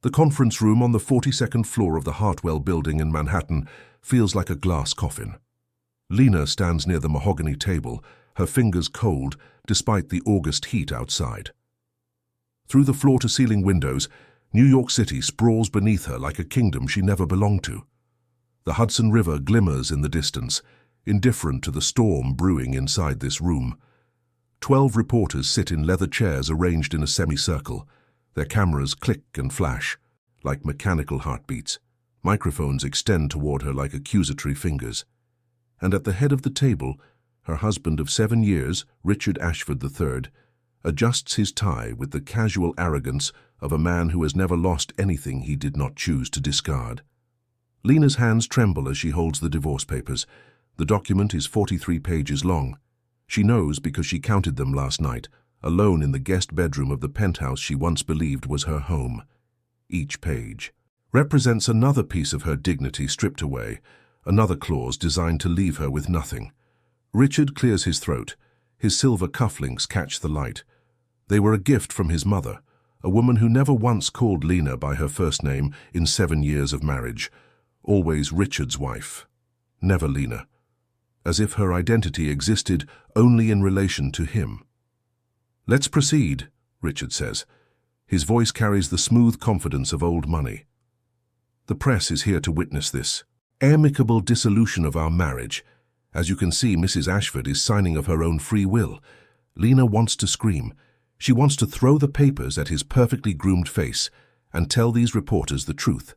The conference room on the 42nd floor of the Hartwell building in Manhattan feels like a glass coffin. Lena stands near the mahogany table, her fingers cold despite the August heat outside. Through the floor-to-ceiling windows, New York City sprawls beneath her like a kingdom she never belonged to. The Hudson River glimmers in the distance, indifferent to the storm brewing inside this room. 12 reporters sit in leather chairs arranged in a semicircle. Their cameras click and flash, like mechanical heartbeats. Microphones extend toward her like accusatory fingers. And at the head of the table, her husband of 7 years, Richard Ashford III, adjusts his tie with the casual arrogance of a man who has never lost anything he did not choose to discard. Lena's hands tremble as she holds the divorce papers. The document is 43 pages long. She knows because she counted them last night, alone in the guest bedroom of the penthouse she once believed was her home. Each page represents another piece of her dignity stripped away, another clause designed to leave her with nothing. Richard clears his throat. His silver cufflinks catch the light. They were a gift from his mother, a woman who never once called Lena by her first name in 7 years of marriage. Always Richard's wife, never Lena. As if her identity existed only in relation to him. "Let's proceed," Richard says. His voice carries the smooth confidence of old money. "The press is here to witness this amicable dissolution of our marriage. As you can see, Mrs. Ashford is signing of her own free will." Lena wants to scream. She wants to throw the papers at his perfectly groomed face and tell these reporters the truth.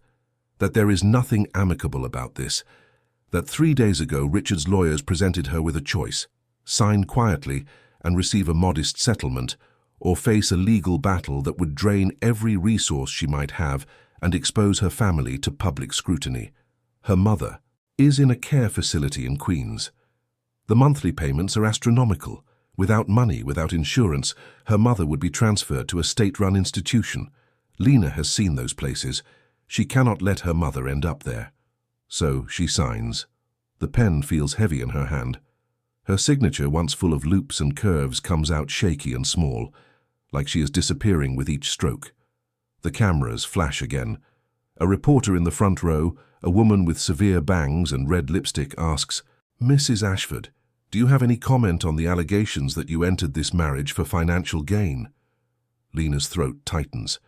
That there is nothing amicable about this. That 3 days ago Richard's lawyers presented her with a choice: sign quietly and receive a modest settlement, or face a legal battle that would drain every resource she might have and expose her family to public scrutiny. Her mother is in a care facility in Queens. The monthly payments are astronomical. Without money, without insurance, her mother would be transferred to a state-run institution. Lena has seen those places. She cannot let her mother end up there. So she signs. The pen feels heavy in her hand. Her signature, once full of loops and curves, comes out shaky and small, like she is disappearing with each stroke. The cameras flash again. A reporter in the front row, a woman with severe bangs and red lipstick, asks, "Mrs. Ashford, do you have any comment on the allegations that you entered this marriage for financial gain?" Lena's throat tightens.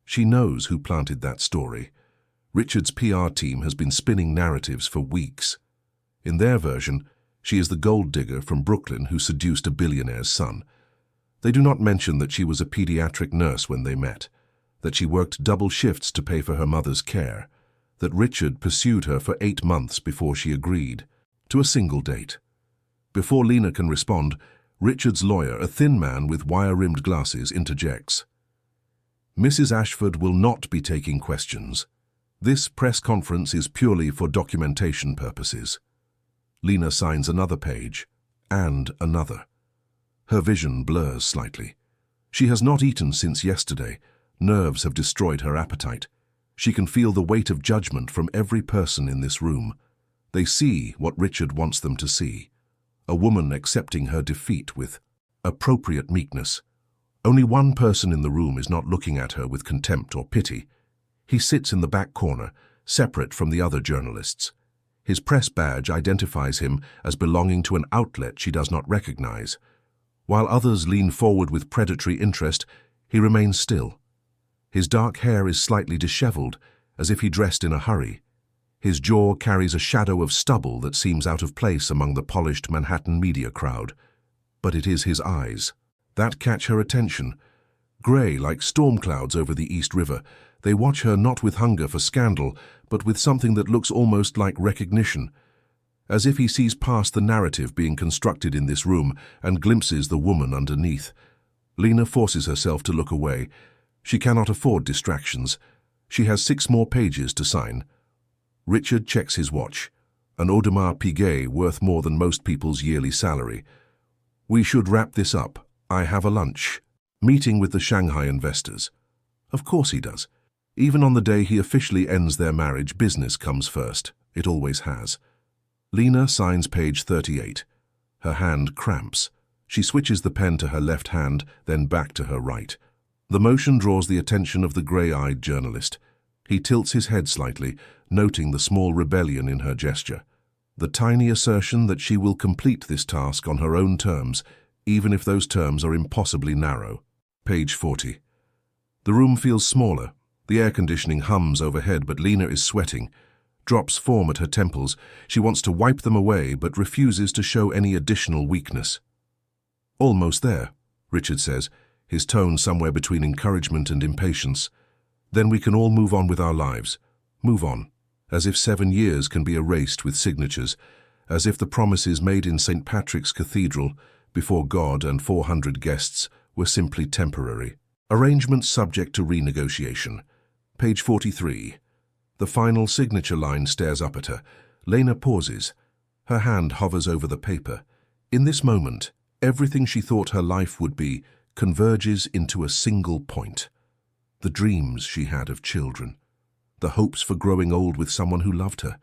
She knows who planted that story. Richard's PR team has been spinning narratives for weeks. In their version, she is the gold digger from Brooklyn who seduced a billionaire's son. They do not mention that she was a pediatric nurse when they met, that she worked double shifts to pay for her mother's care, that Richard pursued her for 8 months before she agreed to a single date. Before Lena can respond, Richard's lawyer, a thin man with wire-rimmed glasses, interjects. "Mrs. Ashford will not be taking questions. This press conference is purely for documentation purposes." Lena signs another page, and another. Her vision blurs slightly. She has not eaten since yesterday. Nerves have destroyed her appetite. She can feel the weight of judgment from every person in this room. They see what Richard wants them to see. A woman accepting her defeat with appropriate meekness. Only one person in the room is not looking at her with contempt or pity. He sits in the back corner, separate from the other journalists. His press badge identifies him as belonging to an outlet she does not recognize. While others lean forward with predatory interest, he remains still. His dark hair is slightly disheveled, as if he dressed in a hurry. His jaw carries a shadow of stubble that seems out of place among the polished Manhattan media crowd. But it is his eyes that catch her attention. Gray like storm clouds over the East River, they watch her not with hunger for scandal, but with something that looks almost like recognition. As if he sees past the narrative being constructed in this room and glimpses the woman underneath. Lena forces herself to look away. She cannot afford distractions. She has 6 more pages to sign. Richard checks his watch, an Audemars Piguet worth more than most people's yearly salary. "We should wrap this up. I have a lunch meeting with the Shanghai investors." Of course he does. Even on the day he officially ends their marriage, business comes first. It always has. Lena signs page 38. Her hand cramps. She switches the pen to her left hand, then back to her right. The motion draws the attention of the grey-eyed journalist. He tilts his head slightly, noting the small rebellion in her gesture. The tiny assertion that she will complete this task on her own terms, even if those terms are impossibly narrow. Page 40. The room feels smaller. The air conditioning hums overhead, but Lena is sweating. Drops form at her temples. She wants to wipe them away, but refuses to show any additional weakness. "Almost there," Richard says, his tone somewhere between encouragement and impatience. "Then we can all move on with our lives. Move on. As if 7 years can be erased with signatures. As if the promises made in St. Patrick's Cathedral, before God and 400 guests, were simply temporary. Arrangements subject to renegotiation." Page 43. The final signature line stares up at her. Lena pauses. Her hand hovers over the paper. In this moment, everything she thought her life would be converges into a single point. The dreams she had of children. The hopes for growing old with someone who loved her.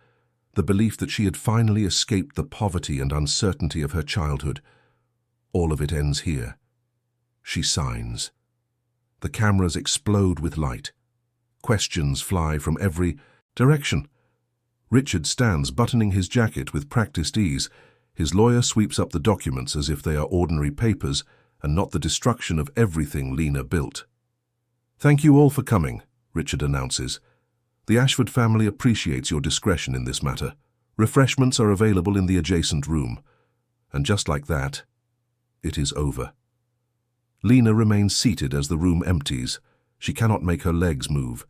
The belief that she had finally escaped the poverty and uncertainty of her childhood. All of it ends here. She signs. The cameras explode with light. Questions fly from every direction. Richard stands buttoning his jacket with practiced ease. His lawyer sweeps up the documents as if they are ordinary papers and not the destruction of everything Lena built. "Thank you all for coming," Richard announces. "The Ashford family appreciates your discretion in this matter. Refreshments are available in the adjacent room." And just like that, it is over. Lena remains seated as the room empties. She cannot make her legs move.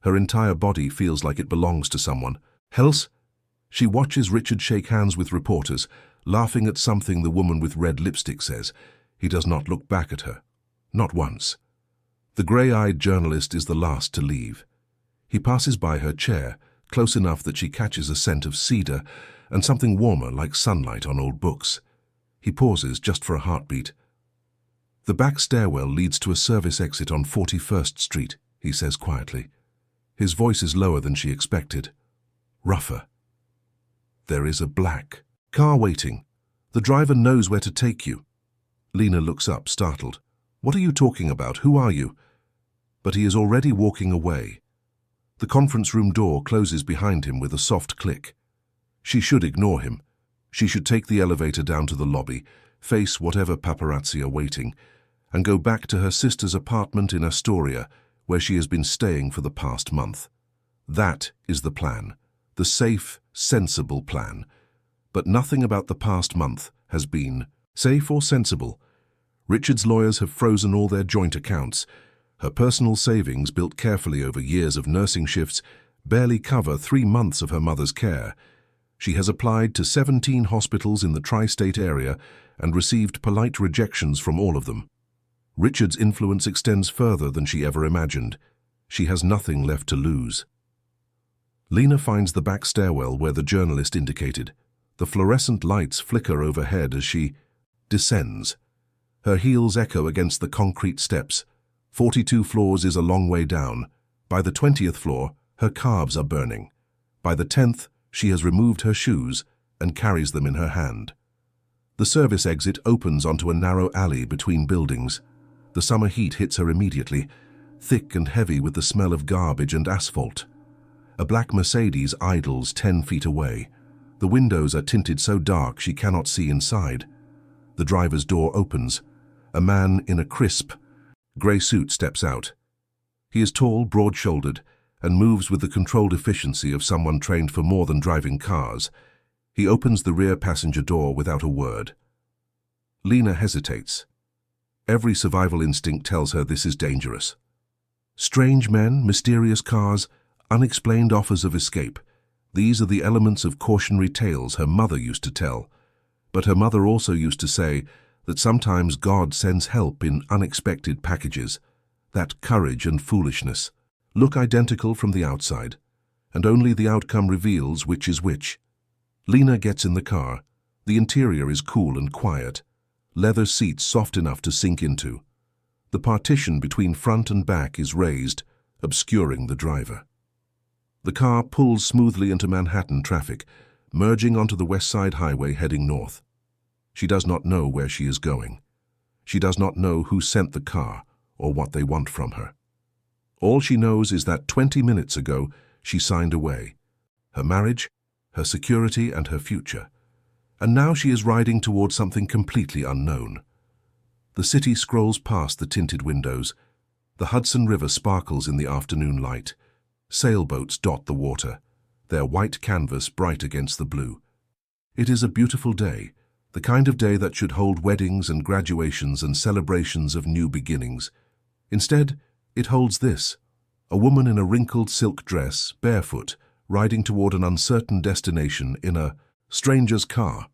Her entire body feels like it belongs to someone else. She watches Richard shake hands with reporters, laughing at something the woman with red lipstick says. He does not look back at her. Not once. The grey-eyed journalist is the last to leave. He passes by her chair, close enough that she catches a scent of cedar and something warmer like sunlight on old books. He pauses just for a heartbeat. "The back stairwell leads to a service exit on 41st Street, he says quietly. His voice is lower than she expected. Rougher. There is a black car waiting. The driver knows where to take you. Lena looks up, startled. "What are you talking about? Who are you?" But he is already walking away. The conference room door closes behind him with a soft click. She should ignore him. She should take the elevator down to the lobby, face whatever paparazzi are waiting, and go back to her sister's apartment in Astoria, where she has been staying for the past month. That is the plan. The safe, sensible plan. But nothing about the past month has been safe or sensible. Richard's lawyers have frozen all their joint accounts. Her personal savings, built carefully over years of nursing shifts, barely cover 3 months of her mother's care. She has applied to 17 hospitals in the tri-state area and received polite rejections from all of them. Richard's influence extends further than she ever imagined. She has nothing left to lose. Lena finds the back stairwell where the journalist indicated. The fluorescent lights flicker overhead as she descends. Her heels echo against the concrete steps. 42 floors is a long way down. By the 20th floor, her calves are burning. By the 10th, she has removed her shoes and carries them in her hand. The service exit opens onto a narrow alley between buildings. The summer heat hits her immediately, thick and heavy with the smell of garbage and asphalt. A black Mercedes idles 10 feet away. The windows are tinted so dark she cannot see inside. The driver's door opens. A man in a crisp, grey suit steps out. He is tall, broad-shouldered, and moves with the controlled efficiency of someone trained for more than driving cars. He opens the rear passenger door without a word. Lena hesitates. Every survival instinct tells her this is dangerous. Strange men, mysterious cars, unexplained offers of escape. These are the elements of cautionary tales her mother used to tell. But her mother also used to say that sometimes God sends help in unexpected packages. That courage and foolishness look identical from the outside, and only the outcome reveals which is which. Lena gets in the car. The interior is cool and quiet. Leather seats soft enough to sink into. The partition between front and back is raised, obscuring the driver. The car pulls smoothly into Manhattan traffic, merging onto the West Side Highway heading north. She does not know where she is going. She does not know who sent the car or what they want from her. All she knows is that 20 minutes ago she signed away. Her marriage, her security and her future. And now she is riding towards something completely unknown. The city scrolls past the tinted windows. The Hudson River sparkles in the afternoon light. Sailboats dot the water, their white canvas bright against the blue. It is a beautiful day, the kind of day that should hold weddings and graduations and celebrations of new beginnings. Instead, it holds this: a woman in a wrinkled silk dress, barefoot, riding toward an uncertain destination in a stranger's car.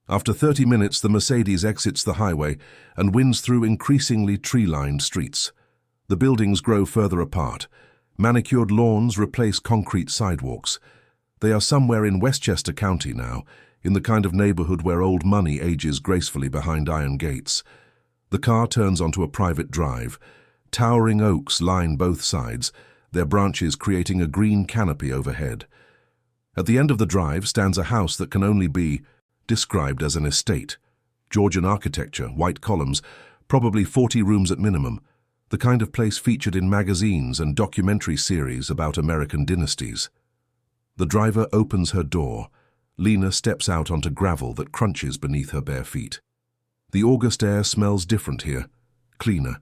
After 30 minutes, the Mercedes exits the highway and winds through increasingly tree-lined streets. The buildings grow further apart. Manicured lawns replace concrete sidewalks. They are somewhere in Westchester County now, in the kind of neighborhood where old money ages gracefully behind iron gates. The car turns onto a private drive. Towering oaks line both sides, their branches creating a green canopy overhead. At the end of the drive stands a house that can only be described as an estate. Georgian architecture, white columns, probably 40 rooms at minimum, the kind of place featured in magazines and documentary series about American dynasties. The driver opens her door. Lena steps out onto gravel that crunches beneath her bare feet. The August air smells different here, cleaner,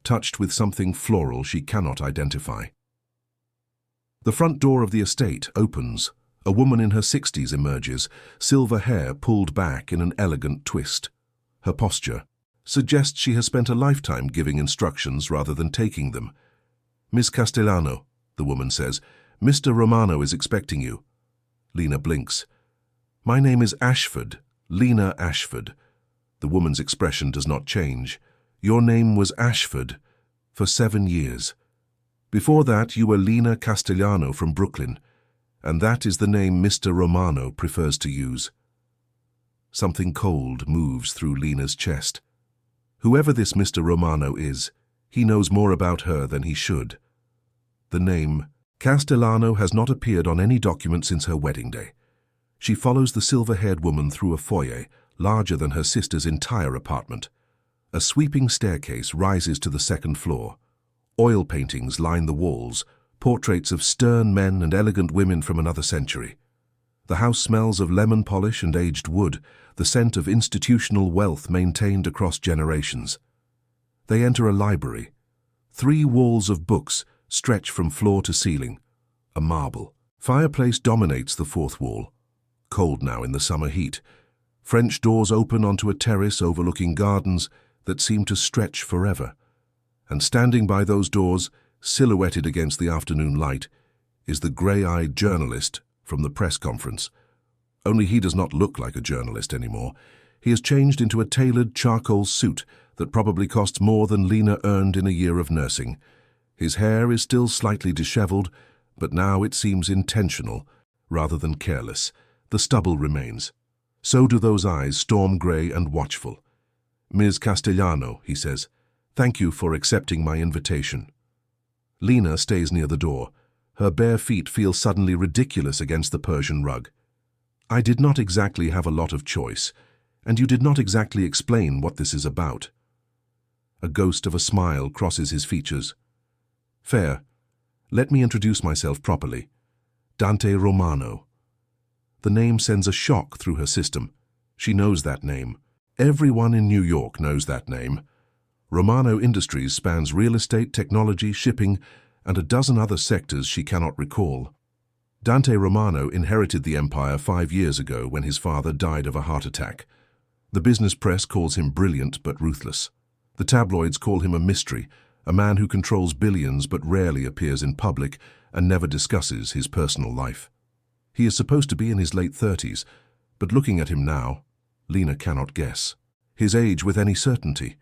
touched with something floral she cannot identify. The front door of the estate opens. A woman in her 60s emerges, silver hair pulled back in an elegant twist. Her posture suggests she has spent a lifetime giving instructions rather than taking them. "Miss Castellano," the woman says, "Mr. Romano is expecting you." Lena blinks. "My name is Ashford, Lena Ashford." The woman's expression does not change. "Your name was Ashford for 7 years. Before that, you were Lena Castellano from Brooklyn, and that is the name Mr. Romano prefers to use." Something cold moves through Lena's chest. Whoever this Mr. Romano is, he knows more about her than he should. The name Castellano has not appeared on any document since her wedding day. She follows the silver-haired woman through a foyer, larger than her sister's entire apartment. A sweeping staircase rises to the second floor. Oil paintings line the walls, portraits of stern men and elegant women from another century. The house smells of lemon polish and aged wood, the scent of institutional wealth maintained across generations. They enter a library. 3 walls of books stretch from floor to ceiling. A marble fireplace dominates the 4th wall, cold now in the summer heat. French doors open onto a terrace overlooking gardens that seem to stretch forever. And standing by those doors, silhouetted against the afternoon light, is the grey-eyed journalist from the press conference. Only he does not look like a journalist anymore. He has changed into a tailored charcoal suit that probably costs more than Lena earned in a year of nursing. His hair is still slightly disheveled, but now it seems intentional rather than careless. The stubble remains. So do those eyes, storm grey and watchful. "Ms. Castellano," he says, "thank you for accepting my invitation." Lena stays near the door. Her bare feet feel suddenly ridiculous against the Persian rug. "I did not exactly have a lot of choice, and you did not exactly explain what this is about." A ghost of a smile crosses his features. "Fair. Let me introduce myself properly. Dante Romano." The name sends a shock through her system. She knows that name. Everyone in New York knows that name. Romano Industries spans real estate, technology, shipping, and a dozen other sectors she cannot recall. Dante Romano inherited the empire 5 years ago when his father died of a heart attack. The business press calls him brilliant but ruthless. The tabloids call him a mystery, a man who controls billions but rarely appears in public and never discusses his personal life. He is supposed to be in his late 30s, but looking at him now, Lena cannot guess his age with any certainty.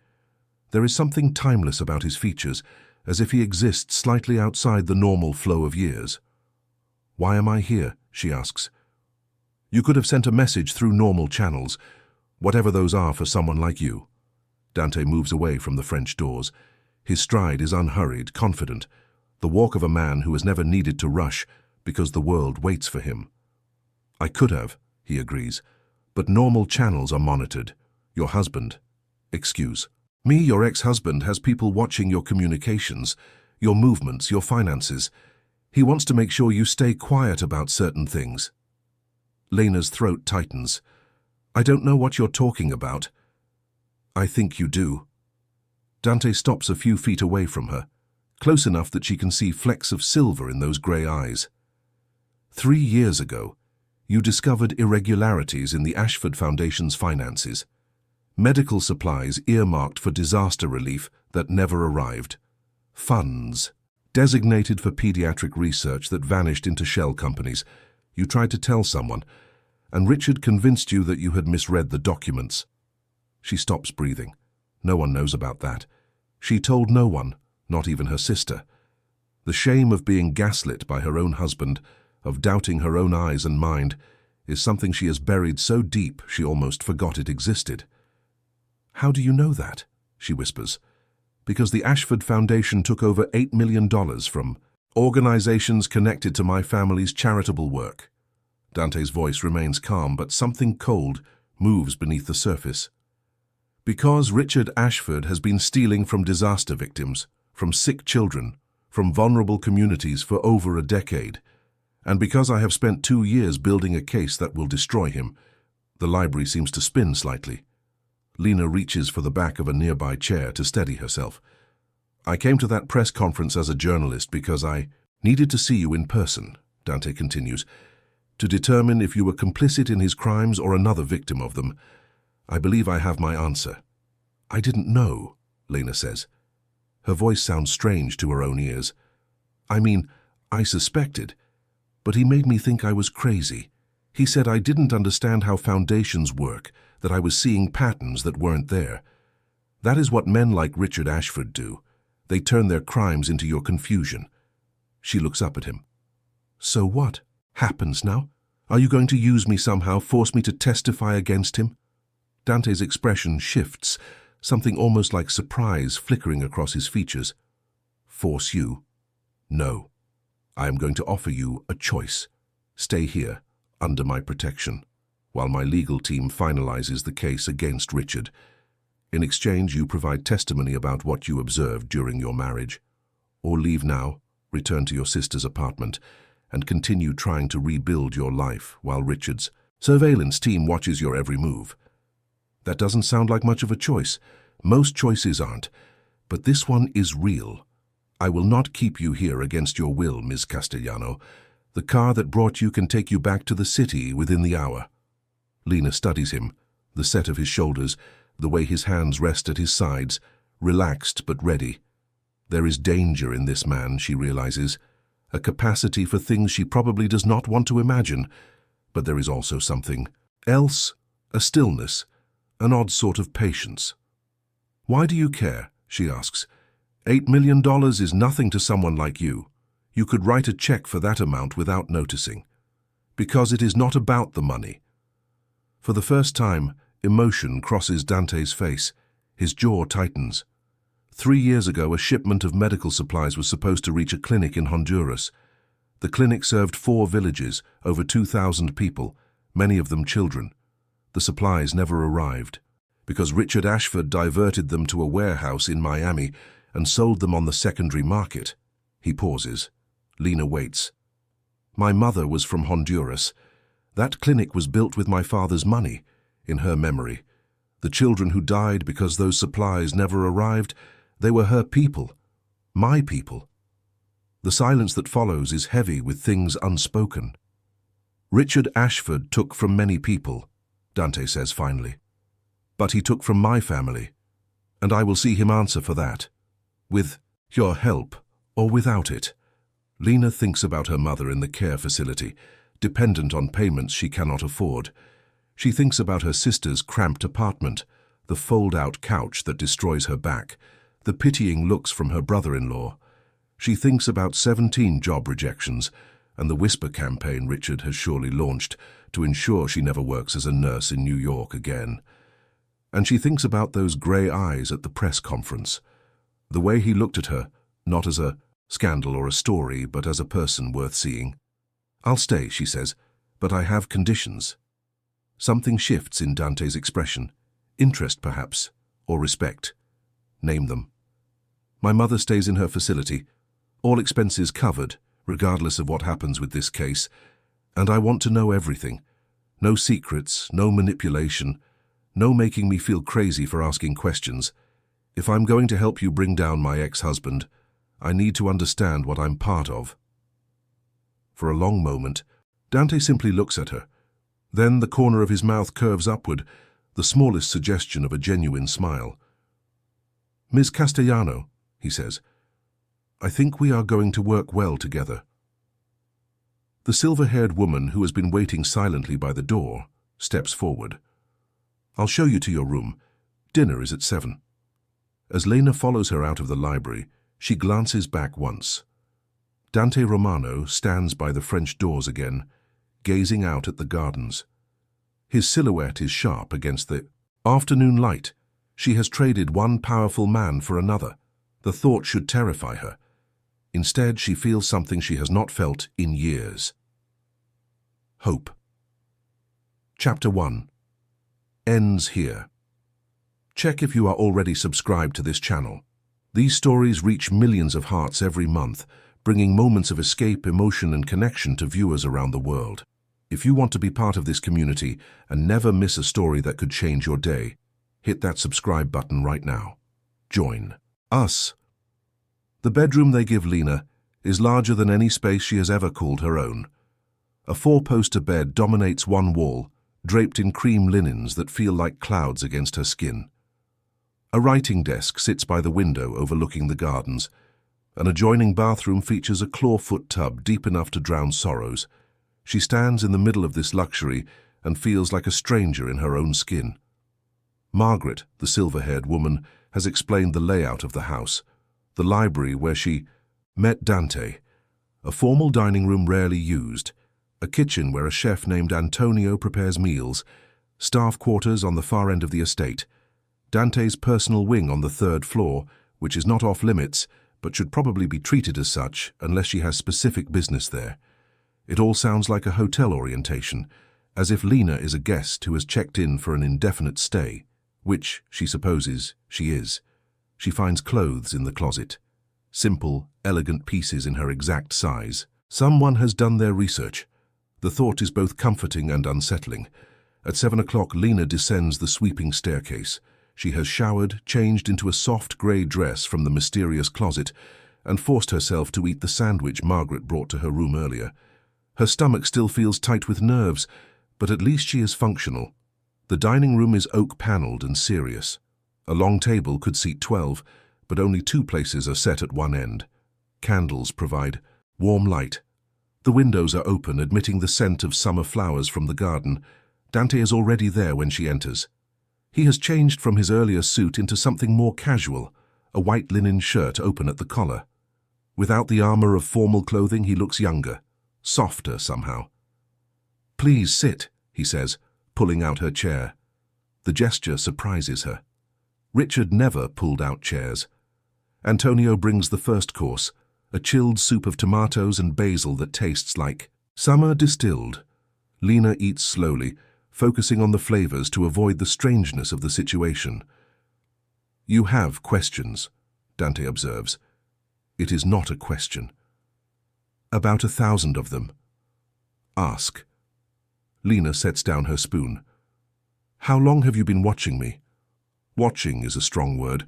There is something timeless about his features, as if he exists slightly outside the normal flow of years. "Why am I here?" she asks. "You could have sent a message through normal channels, whatever those are for someone like you." Dante moves away from the French doors. His stride is unhurried, confident, the walk of a man who has never needed to rush because the world waits for him. "I could have," he agrees, "but normal channels are monitored. Your husband, excuse, Me, your ex-husband, has people watching your communications, your movements, your finances. He wants to make sure you stay quiet about certain things. Lena's throat tightens. I don't know what you're talking about. I think you do. Dante stops a few feet away from her, close enough that she can see flecks of silver in those grey eyes. 3 years ago, you discovered irregularities in the Ashford Foundation's finances. Medical supplies earmarked for disaster relief that never arrived. Funds designated for pediatric research that vanished into shell companies. You tried to tell someone, and Richard convinced you that you had misread the documents. She stops breathing. No one knows about that. She told no one, not even her sister. The shame of being gaslit by her own husband, of doubting her own eyes and mind, is something she has buried so deep she almost forgot it existed. How do you know that? She whispers. Because the Ashford Foundation took over $8 million from organizations connected to my family's charitable work. Dante's voice remains calm, but something cold moves beneath the surface. Because Richard Ashford has been stealing from disaster victims, from sick children, from vulnerable communities for over a decade, and because I have spent 2 years building a case that will destroy him. The library seems to spin slightly. Lena reaches for the back of a nearby chair to steady herself. I came to that press conference as a journalist because I needed to see you in person, Dante continues, to determine if you were complicit in his crimes or another victim of them. I believe I have my answer. I didn't know, Lena says. Her voice sounds strange to her own ears. I mean, I suspected, but he made me think I was crazy. He said I didn't understand how foundations work, that I was seeing patterns that weren't there. That is what men like Richard Ashford do. They turn their crimes into your confusion. She looks up at him. So what happens now? Are you going to use me somehow, force me to testify against him? Dante's expression shifts, something almost like surprise flickering across his features. Force you? No. I am going to offer you a choice. Stay here, under my protection, while my legal team finalizes the case against Richard. In exchange, you provide testimony about what you observed during your marriage. Or leave now, return to your sister's apartment, and continue trying to rebuild your life while Richard's surveillance team watches your every move. That doesn't sound like much of a choice. Most choices aren't, but this one is real. I will not keep you here against your will, Ms. Castellano. The car that brought you can take you back to the city within the hour. Lena studies him, the set of his shoulders, the way his hands rest at his sides, relaxed but ready. There is danger in this man, she realizes, a capacity for things she probably does not want to imagine, but there is also something else, a stillness, an odd sort of patience. Why do you care? She asks. $8 million is nothing to someone like you. You could write a check for that amount without noticing. Because it is not about the money. For the first time, emotion crosses Dante's face. His jaw tightens. 3 years ago, a shipment of medical supplies was supposed to reach a clinic in Honduras. The clinic served 4 villages, over 2,000 people, many of them children. The supplies never arrived, because Richard Ashford diverted them to a warehouse in Miami and sold them on the secondary market. He pauses. Lena waits. My mother was from Honduras. That clinic was built with my father's money, in her memory. The children who died because those supplies never arrived, they were her people, my people. The silence that follows is heavy with things unspoken. Richard Ashford took from many people, Dante says finally. But he took from my family, and I will see him answer for that. With your help, or without it. Lena thinks about her mother in the care facility, dependent on payments she cannot afford. She thinks about her sister's cramped apartment, the fold-out couch that destroys her back, the pitying looks from her brother-in-law. She thinks about 17 job rejections and the whisper campaign Richard has surely launched to ensure she never works as a nurse in New York again. And she thinks about those grey eyes at the press conference. The way he looked at her, not as a scandal or a story, but as a person worth seeing. I'll stay, she says, but I have conditions. Something shifts in Dante's expression. Interest, perhaps, or respect. Name them. My mother stays in her facility, all expenses covered, regardless of what happens with this case, and I want to know everything. No secrets, no manipulation, no making me feel crazy for asking questions. If I'm going to help you bring down my ex-husband, I need to understand what I'm part of. For a long moment, Dante simply looks at her. Then the corner of his mouth curves upward, the smallest suggestion of a genuine smile. "Ms. Castellano," he says, "I think we are going to work well together." The silver-haired woman, who has been waiting silently by the door, steps forward. "I'll show you to your room. Dinner is at 7. As Lena follows her out of the library, she glances back once. Dante Romano stands by the French doors again, gazing out at the gardens. His silhouette is sharp against the afternoon light. She has traded one powerful man for another. The thought should terrify her. Instead, she feels something she has not felt in years. Hope. Chapter 1. Ends here. Check if you are already subscribed to this channel. These stories reach millions of hearts every month, bringing moments of escape, emotion, and connection to viewers around the world. If you want to be part of this community and never miss a story that could change your day, hit that subscribe button right now. Join us. The bedroom they give Lena is larger than any space she has ever called her own. A 4-poster bed dominates one wall, draped in cream linens that feel like clouds against her skin. A writing desk sits by the window overlooking the gardens. An adjoining bathroom features a clawfoot tub deep enough to drown sorrows. She stands in the middle of this luxury and feels like a stranger in her own skin. Margaret, the silver-haired woman, has explained the layout of the house. The library where she met Dante, a formal dining room rarely used, a kitchen where a chef named Antonio prepares meals, staff quarters on the far end of the estate, Dante's personal wing on the 3rd floor, which is not off-limits, but should probably be treated as such unless she has specific business there. It all sounds like a hotel orientation, as if Lena is a guest who has checked in for an indefinite stay, which, she supposes, she is. She finds clothes in the closet. Simple, elegant pieces in her exact size. Someone has done their research. The thought is both comforting and unsettling. At 7 o'clock, Lena descends the sweeping staircase. She has showered, changed into a soft grey dress from the mysterious closet, and forced herself to eat the sandwich Margaret brought to her room earlier. Her stomach still feels tight with nerves, but at least she is functional. The dining room is oak-panelled and serious. A long table could seat 12, but only 2 places are set at one end. Candles provide warm light. The windows are open, admitting the scent of summer flowers from the garden. Dante is already there when she enters. He has changed from his earlier suit into something more casual, a white linen shirt open at the collar. Without the armor of formal clothing, he looks younger, softer somehow. "Please sit," he says, pulling out her chair. The gesture surprises her. Richard never pulled out chairs. Antonio brings the first course, a chilled soup of tomatoes and basil that tastes like summer distilled. Lena eats slowly, focusing on the flavors to avoid the strangeness of the situation. "You have questions," Dante observes. It is not a question. "About 1,000 of them." "Ask." Lena sets down her spoon. "How long have you been watching me?" Watching is a strong word.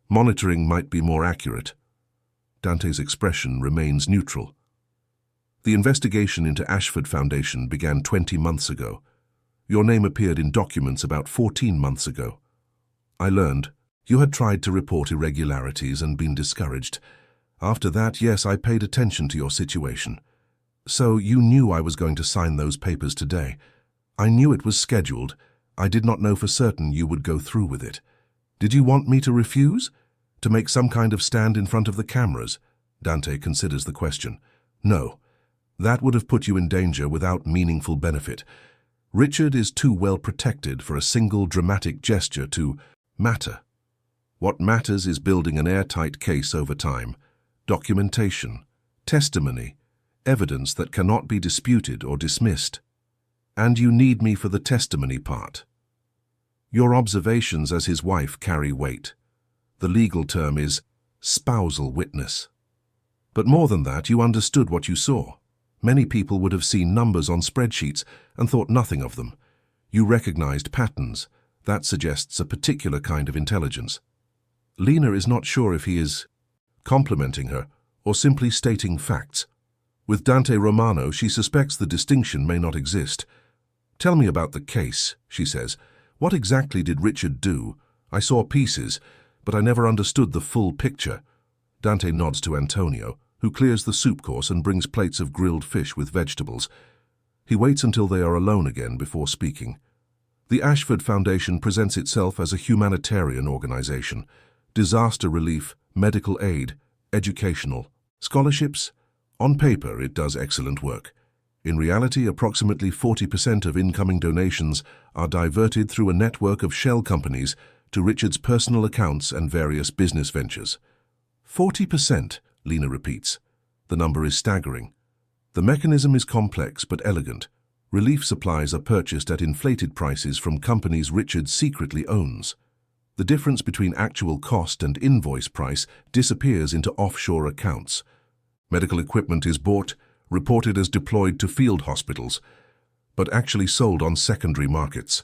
Monitoring might be more accurate. Dante's expression remains neutral. "The investigation into Ashford Foundation began 20 months ago. Your name appeared in documents about 14 months ago. I learned you had tried to report irregularities and been discouraged. After that, yes, I paid attention to your situation. So you knew I was going to sign those papers today. I knew it was scheduled. I did not know for certain you would go through with it. Did you want me to refuse? To make some kind of stand in front of the cameras?" Dante considers the question. "No. That would have put you in danger without meaningful benefit. Richard is too well protected for a single dramatic gesture to matter. What matters is building an airtight case over time. Documentation, testimony, evidence that cannot be disputed or dismissed. And you need me for the testimony part. Your observations as his wife carry weight. The legal term is spousal witness. But more than that, you understood what you saw. Many people would have seen numbers on spreadsheets and thought nothing of them. You recognized patterns. That suggests a particular kind of intelligence. Lena is not sure if he is complimenting her or simply stating facts. With Dante Romano, she suspects the distinction may not exist. "Tell me about the case," she says. "What exactly did Richard do? I saw pieces, but I never understood the full picture." Dante nods to Antonio, who clears the soup course and brings plates of grilled fish with vegetables. He waits until they are alone again before speaking. The Ashford Foundation presents itself as a humanitarian organization. Disaster relief, medical aid, educational, scholarships. On paper, it does excellent work. In reality, approximately 40% of incoming donations are diverted through a network of shell companies to Richard's personal accounts and various business ventures. 40%, Lena repeats. The number is staggering. The mechanism is complex but elegant. Relief supplies are purchased at inflated prices from companies Richard secretly owns. The difference between actual cost and invoice price disappears into offshore accounts. Medical equipment is bought, reported as deployed to field hospitals, but actually sold on secondary markets.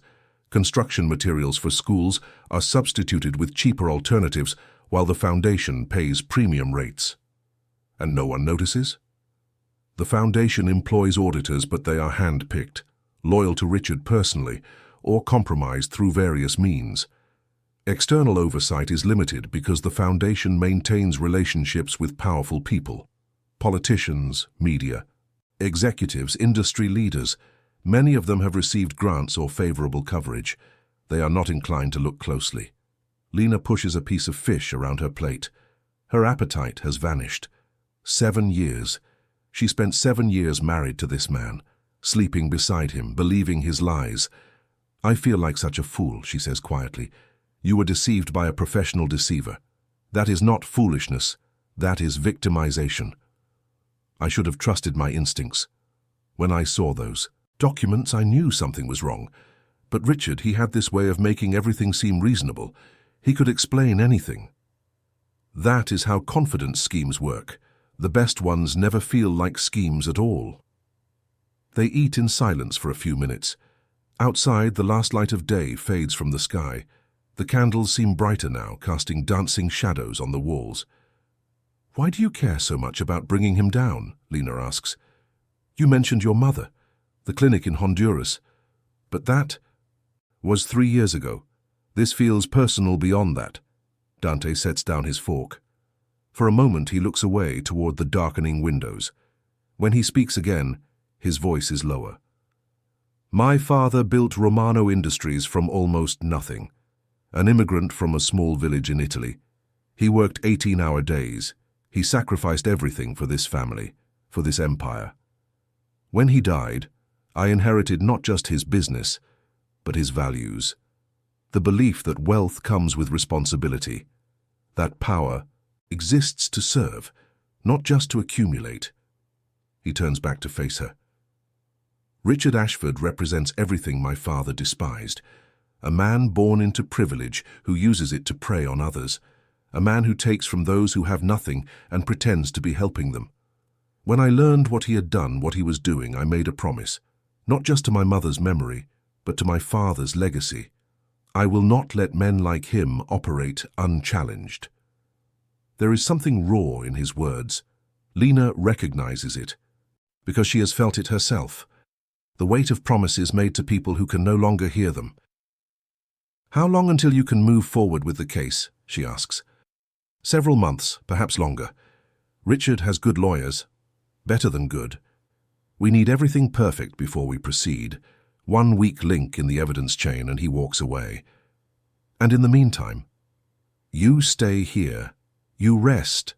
Construction materials for schools are substituted with cheaper alternatives while the foundation pays premium rates. And no one notices? The foundation employs auditors, but they are hand-picked, loyal to Richard personally, or compromised through various means. External oversight is limited because the foundation maintains relationships with powerful people. Politicians, media, executives, industry leaders. Many of them have received grants or favorable coverage. They are not inclined to look closely. Lena pushes a piece of fish around her plate. Her appetite has vanished. 7 years. She spent 7 years married to this man, sleeping beside him, believing his lies. "I feel like such a fool," she says quietly. "You were deceived by a professional deceiver. That is not foolishness. That is victimization. I should have trusted my instincts. When I saw those documents, I knew something was wrong. But Richard, he had this way of making everything seem reasonable. He could explain anything. That is how confidence schemes work. The best ones never feel like schemes at all." They eat in silence for a few minutes. Outside, the last light of day fades from the sky. The candles seem brighter now, casting dancing shadows on the walls. "Why do you care so much about bringing him down?" Lena asks. "You mentioned your mother, the clinic in Honduras. But that was 3 years ago. This feels personal beyond that." Dante sets down his fork. For a moment, he looks away toward the darkening windows. When he speaks again, his voice is lower. "My father built Romano Industries from almost nothing. An immigrant from a small village in Italy. He worked 18-hour days. He sacrificed everything for this family, for this empire. When he died, I inherited not just his business, but his values. The belief that wealth comes with responsibility, that power exists to serve, not just to accumulate." He turns back to face her. "Richard Ashford represents everything my father despised. A man born into privilege who uses it to prey on others. A man who takes from those who have nothing and pretends to be helping them. When I learned what he had done, what he was doing, I made a promise, not just to my mother's memory, but to my father's legacy. I will not let men like him operate unchallenged." There is something raw in his words. Lena recognizes it, because she has felt it herself. The weight of promises made to people who can no longer hear them. "How long until you can move forward with the case?" she asks. "Several months, perhaps longer. Richard has good lawyers. Better than good. We need everything perfect before we proceed. One weak link in the evidence chain and he walks away. And in the meantime, you stay here. You rest.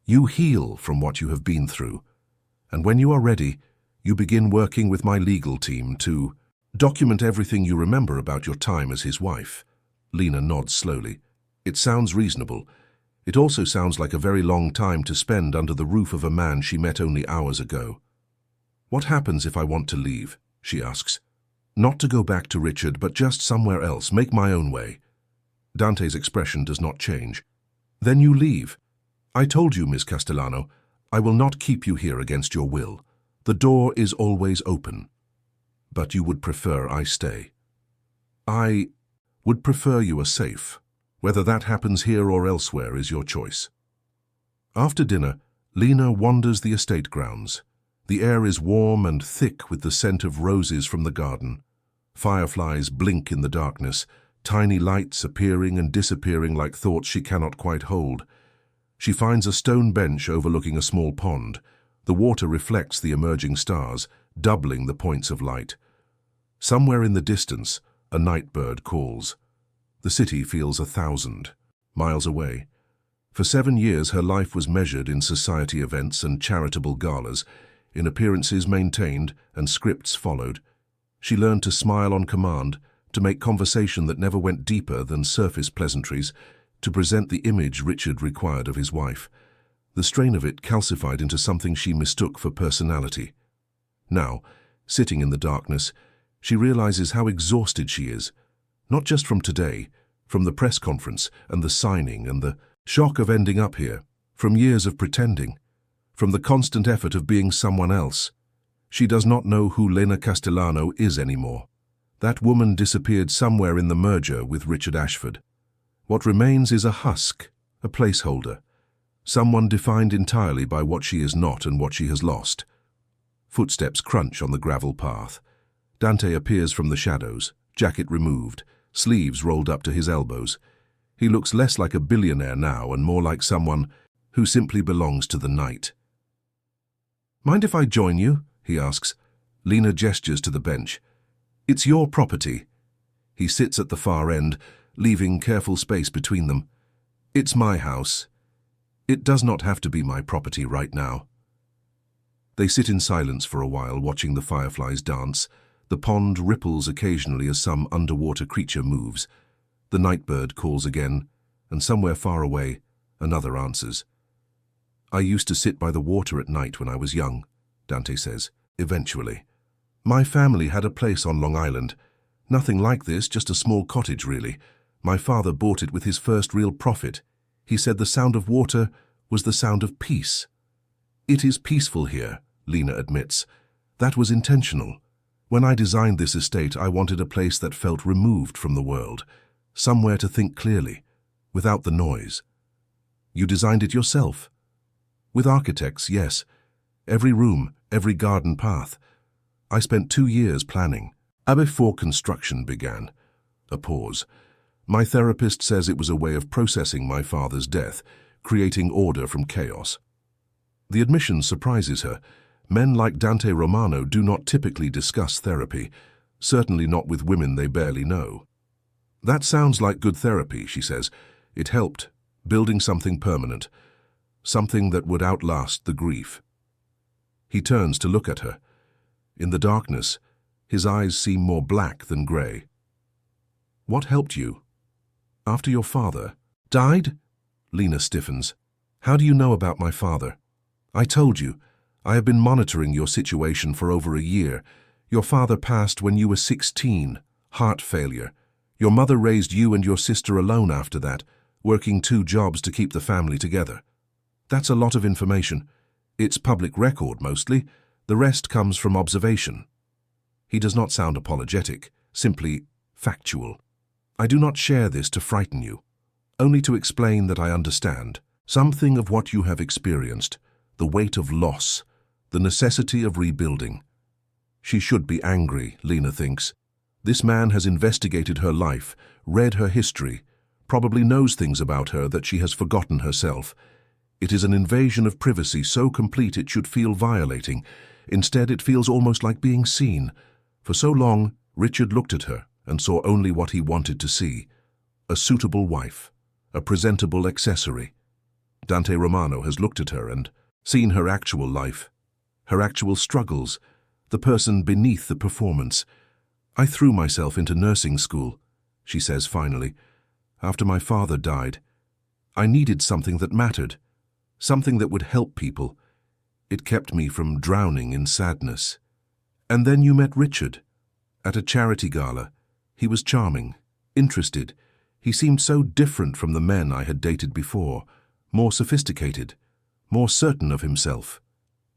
You heal from what you have been through. And when you are ready, you begin working with my legal team to document everything you remember about your time as his wife." Lena nods slowly. It sounds reasonable. It also sounds like a very long time to spend under the roof of a man she met only hours ago. "What happens if I want to leave?" she asks. "Not to go back to Richard, but just somewhere else, make my own way." Dante's expression does not change. Then you leave. I told you, Miss Castellano, I will not keep you here against your will. The door is always open. But you would prefer I stay. I would prefer you are safe. Whether that happens here or elsewhere is your choice. After dinner, Lena wanders the estate grounds. The air is warm and thick with the scent of roses from the garden. Fireflies blink in the darkness, tiny lights appearing and disappearing like thoughts she cannot quite hold. She finds a stone bench overlooking a small pond. The water reflects the emerging stars, doubling the points of light. Somewhere in the distance, a night bird calls. The city feels 1,000 miles away. For 7 years, her life was measured in society events and charitable galas, in appearances maintained and scripts followed. She learned to smile on command, to make conversation that never went deeper than surface pleasantries, to present the image Richard required of his wife. The strain of it calcified into something she mistook for personality. Now, sitting in the darkness, she realizes how exhausted she is, not just from today, from the press conference and the signing and the shock of ending up here, from years of pretending, from the constant effort of being someone else. She does not know who Lena Castellano is anymore. That woman disappeared somewhere in the merger with Richard Ashford. What remains is a husk, a placeholder, someone defined entirely by what she is not and what she has lost. Footsteps crunch on the gravel path. Dante appears from the shadows, jacket removed, sleeves rolled up to his elbows. He looks less like a billionaire now and more like someone who simply belongs to the night. "Mind if I join you?" he asks. Lena gestures to the bench. "It's your property." He sits at the far end, leaving careful space between them. "It's my house. It does not have to be my property right now." They sit in silence for a while, watching the fireflies dance. The pond ripples occasionally as some underwater creature moves. The night bird calls again, and somewhere far away, another answers. "I used to sit by the water at night when I was young," Dante says, eventually. "My family had a place on Long Island. Nothing like this, just a small cottage, really. My father bought it with his first real profit. He said the sound of water was the sound of peace." "It is peaceful here," Lena admits. "That was intentional. When I designed this estate, I wanted a place that felt removed from the world, somewhere to think clearly, without the noise." "You designed it yourself?" "With architects, yes. Every room, every garden path. I spent 2 years planning, before construction began." A pause. "My therapist says it was a way of processing my father's death, creating order from chaos." The admission surprises her. Men like Dante Romano do not typically discuss therapy, certainly not with women they barely know. "That sounds like good therapy," she says. "It helped, building something permanent, something that would outlast the grief." He turns to look at her. In the darkness, his eyes seem more black than grey. "What helped you?" "After your father died?" Lena stiffens. "How do you know about my father?" "I told you. I have been monitoring your situation for over a year. Your father passed when you were 16, heart failure. Your mother raised you and your sister alone after that, working 2 jobs to keep the family together. That's a lot of information. It's public record mostly. The rest comes from observation." He does not sound apologetic, simply factual. "I do not share this to frighten you, only to explain that I understand something of what you have experienced, the weight of loss, the necessity of rebuilding." She should be angry, Lena thinks. This man has investigated her life, read her history, probably knows things about her that she has forgotten herself. It is an invasion of privacy so complete it should feel violating. Instead, it feels almost like being seen. For so long, Richard looked at her and saw only what he wanted to see. A suitable wife, a presentable accessory. Dante Romano has looked at her and seen her actual life, her actual struggles, the person beneath the performance. "I threw myself into nursing school," she says finally, "after my father died. I needed something that mattered, something that would help people. It kept me from drowning in sadness. And then you met Richard. At a charity gala. He was charming, interested. He seemed so different from the men I had dated before, more sophisticated, more certain of himself.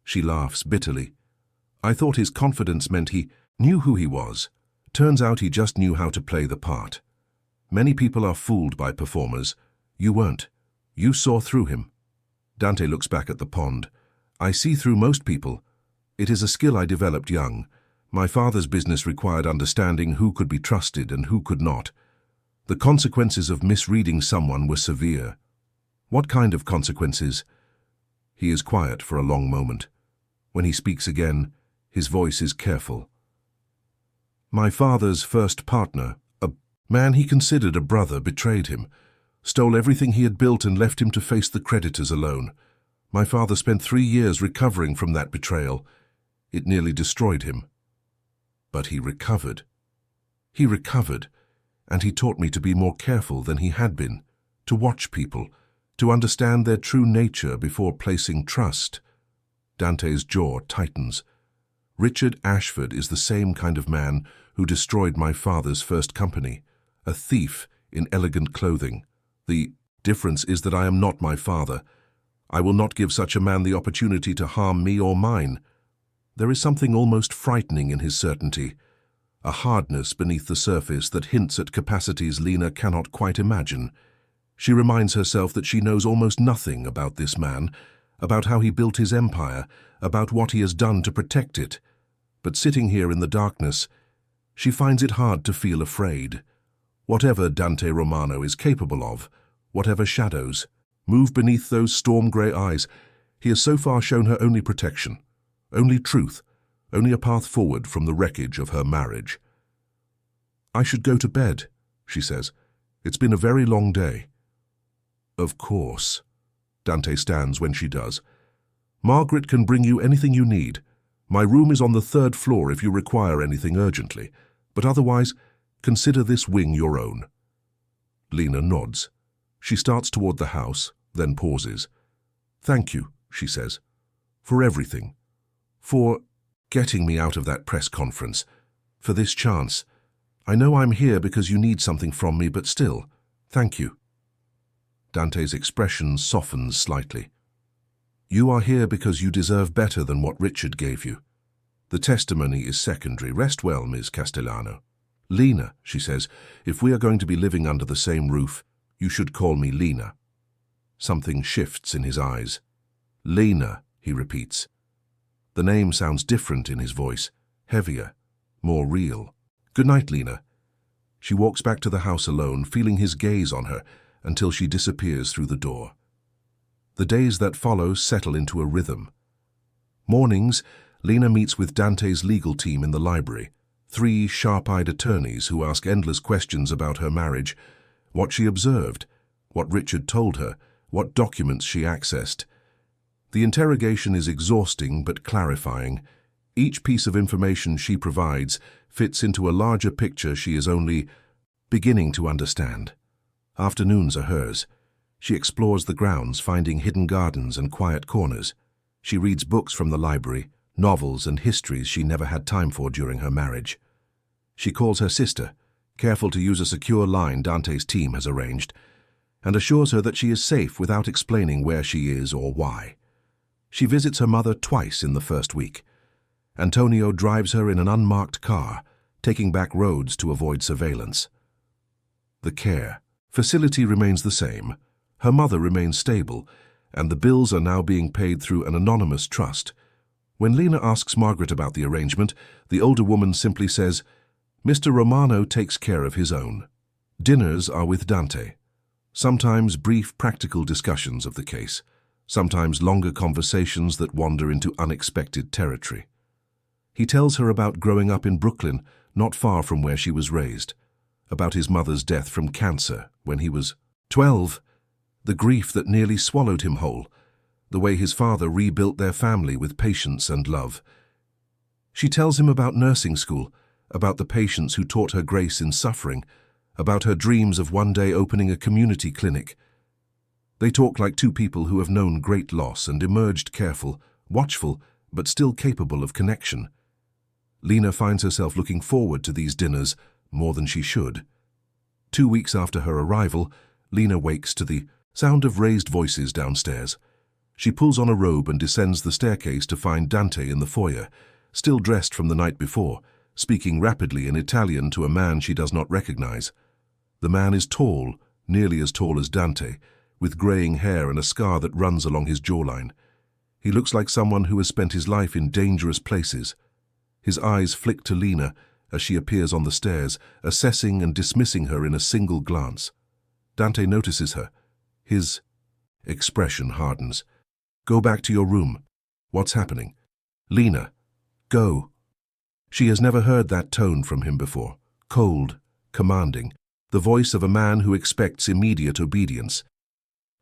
She laughs bitterly. I thought his confidence meant he knew who he was. Turns out he just knew how to play the part. Many people are fooled by performers. You weren't. You saw through him. Dante looks back at the pond. I see through most people. It is a skill I developed young. My father's business required understanding who could be trusted and who could not. The consequences of misreading someone were severe. What kind of consequences? He is quiet for a long moment. When he speaks again, his voice is careful. My father's first partner, a man he considered a brother, betrayed him, stole everything he had built and left him to face the creditors alone. My father spent 3 years recovering from that betrayal. It nearly destroyed him. But he recovered. He recovered, and he taught me to be more careful than he had been, to watch people, to understand their true nature before placing trust. Dante's jaw tightens. Richard Ashford is the same kind of man who destroyed my father's first company, a thief in elegant clothing. The difference is that I am not my father. I will not give such a man the opportunity to harm me or mine. There is something almost frightening in his certainty, a hardness beneath the surface that hints at capacities Lena cannot quite imagine. She reminds herself that she knows almost nothing about this man, about how he built his empire, about what he has done to protect it. But sitting here in the darkness, she finds it hard to feel afraid. Whatever Dante Romano is capable of, whatever shadows move beneath those storm-grey eyes, he has so far shown her only protection, only truth, only a path forward from the wreckage of her marriage. I should go to bed, she says. It's been a very long day. Of course. Dante stands when she does. Margaret can bring you anything you need. My room is on the 3rd floor if you require anything urgently, but otherwise, consider this wing your own. Lena nods. She starts toward the house, then pauses. Thank you, she says, for everything. For getting me out of that press conference. For this chance. I know I'm here because you need something from me, but still, thank you. Dante's expression softens slightly. You are here because you deserve better than what Richard gave you. The testimony is secondary. Rest well, Ms. Castellano. Lena, she says, if we are going to be living under the same roof, you should call me Lena. Something shifts in his eyes. Lena, he repeats. The name sounds different in his voice, heavier, more real. Good night, Lena. She walks back to the house alone, feeling his gaze on her, until she disappears through the door. The days that follow settle into a rhythm. Mornings, Lena meets with Dante's legal team in the library, 3 sharp-eyed attorneys who ask endless questions about her marriage, what she observed, what Richard told her, what documents she accessed. The interrogation is exhausting but clarifying. Each piece of information she provides fits into a larger picture she is only beginning to understand. Afternoons are hers. She explores the grounds, finding hidden gardens and quiet corners. She reads books from the library, novels and histories she never had time for during her marriage. She calls her sister, careful to use a secure line Dante's team has arranged, and assures her that she is safe without explaining where she is or why. She visits her mother twice in the first week. Antonio drives her in an unmarked car, taking back roads to avoid surveillance. The care facility remains the same. Her mother remains stable, and the bills are now being paid through an anonymous trust. When Lena asks Margaret about the arrangement, the older woman simply says, Mr. Romano takes care of his own. Dinners are with Dante. Sometimes brief practical discussions of the case, sometimes longer conversations that wander into unexpected territory. He tells her about growing up in Brooklyn, not far from where she was raised, about his mother's death from cancer when he was 12, the grief that nearly swallowed him whole, the way his father rebuilt their family with patience and love. She tells him about nursing school, about the patients who taught her grace in suffering, about her dreams of one day opening a community clinic. They talk like 2 people who have known great loss and emerged careful, watchful, but still capable of connection. Lena finds herself looking forward to these dinners more than she should. 2 weeks after her arrival, Lena wakes to the sound of raised voices downstairs. She pulls on a robe and descends the staircase to find Dante in the foyer, still dressed from the night before, speaking rapidly in Italian to a man she does not recognize. The man is tall, nearly as tall as Dante, with graying hair and a scar that runs along his jawline. He looks like someone who has spent his life in dangerous places. His eyes flick to Lena as she appears on the stairs, assessing and dismissing her in a single glance. Dante notices her. His expression hardens. "Go back to your room. What's happening?" "Lena, go." She has never heard that tone from him before. Cold, commanding, the voice of a man who expects immediate obedience.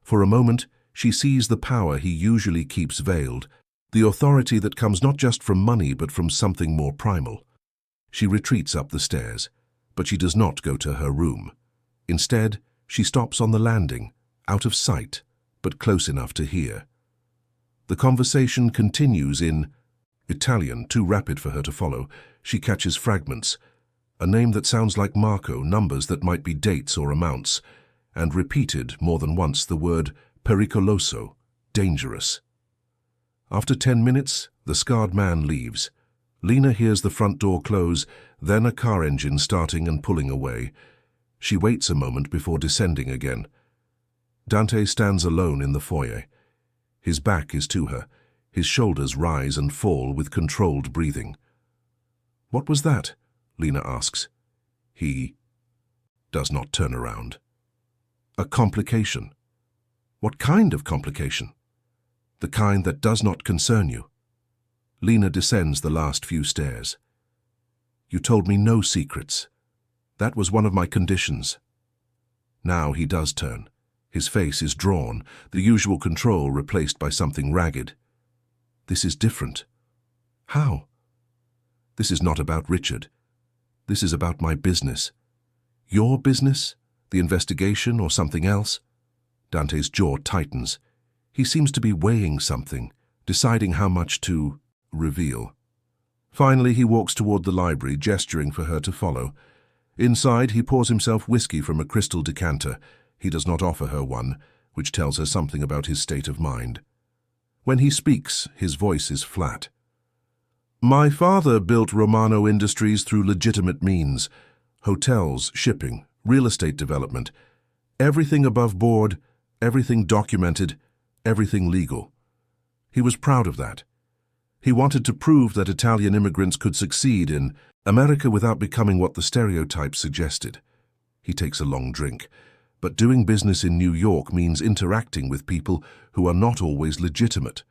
For a moment, she sees the power he usually keeps veiled, the authority that comes not just from money but from something more primal. She retreats up the stairs, but she does not go to her room. Instead, she stops on the landing, out of sight, but close enough to hear. The conversation continues in Italian, too rapid for her to follow. She catches fragments, a name that sounds like Marco, numbers that might be dates or amounts, and repeated more than once the word pericoloso, dangerous. After 10 minutes, the scarred man leaves. Lena hears the front door close, then a car engine starting and pulling away. She waits a moment before descending again. Dante stands alone in the foyer. His back is to her. His shoulders rise and fall with controlled breathing. "What was that?" Lena asks. He does not turn around. "A complication." "What kind of complication?" "The kind that does not concern you." Lena descends the last few stairs. "You told me no secrets. That was one of my conditions." Now he does turn. His face is drawn, the usual control replaced by something ragged. "This is different." "How?" "This is not about Richard. This is about my business." "Your business? The investigation or something else?" Dante's jaw tightens. He seems to be weighing something, deciding how much to reveal. Finally, he walks toward the library, gesturing for her to follow. Inside, he pours himself whiskey from a crystal decanter. He does not offer her one, which tells her something about his state of mind. When he speaks, his voice is flat. "My father built Romano Industries through legitimate means. Hotels, shipping, real estate development. Everything above board, everything documented, everything legal. He was proud of that. He wanted to prove that Italian immigrants could succeed in America without becoming what the stereotypes suggested." He takes a long drink. "But doing business in New York means interacting with people who are not always legitimate.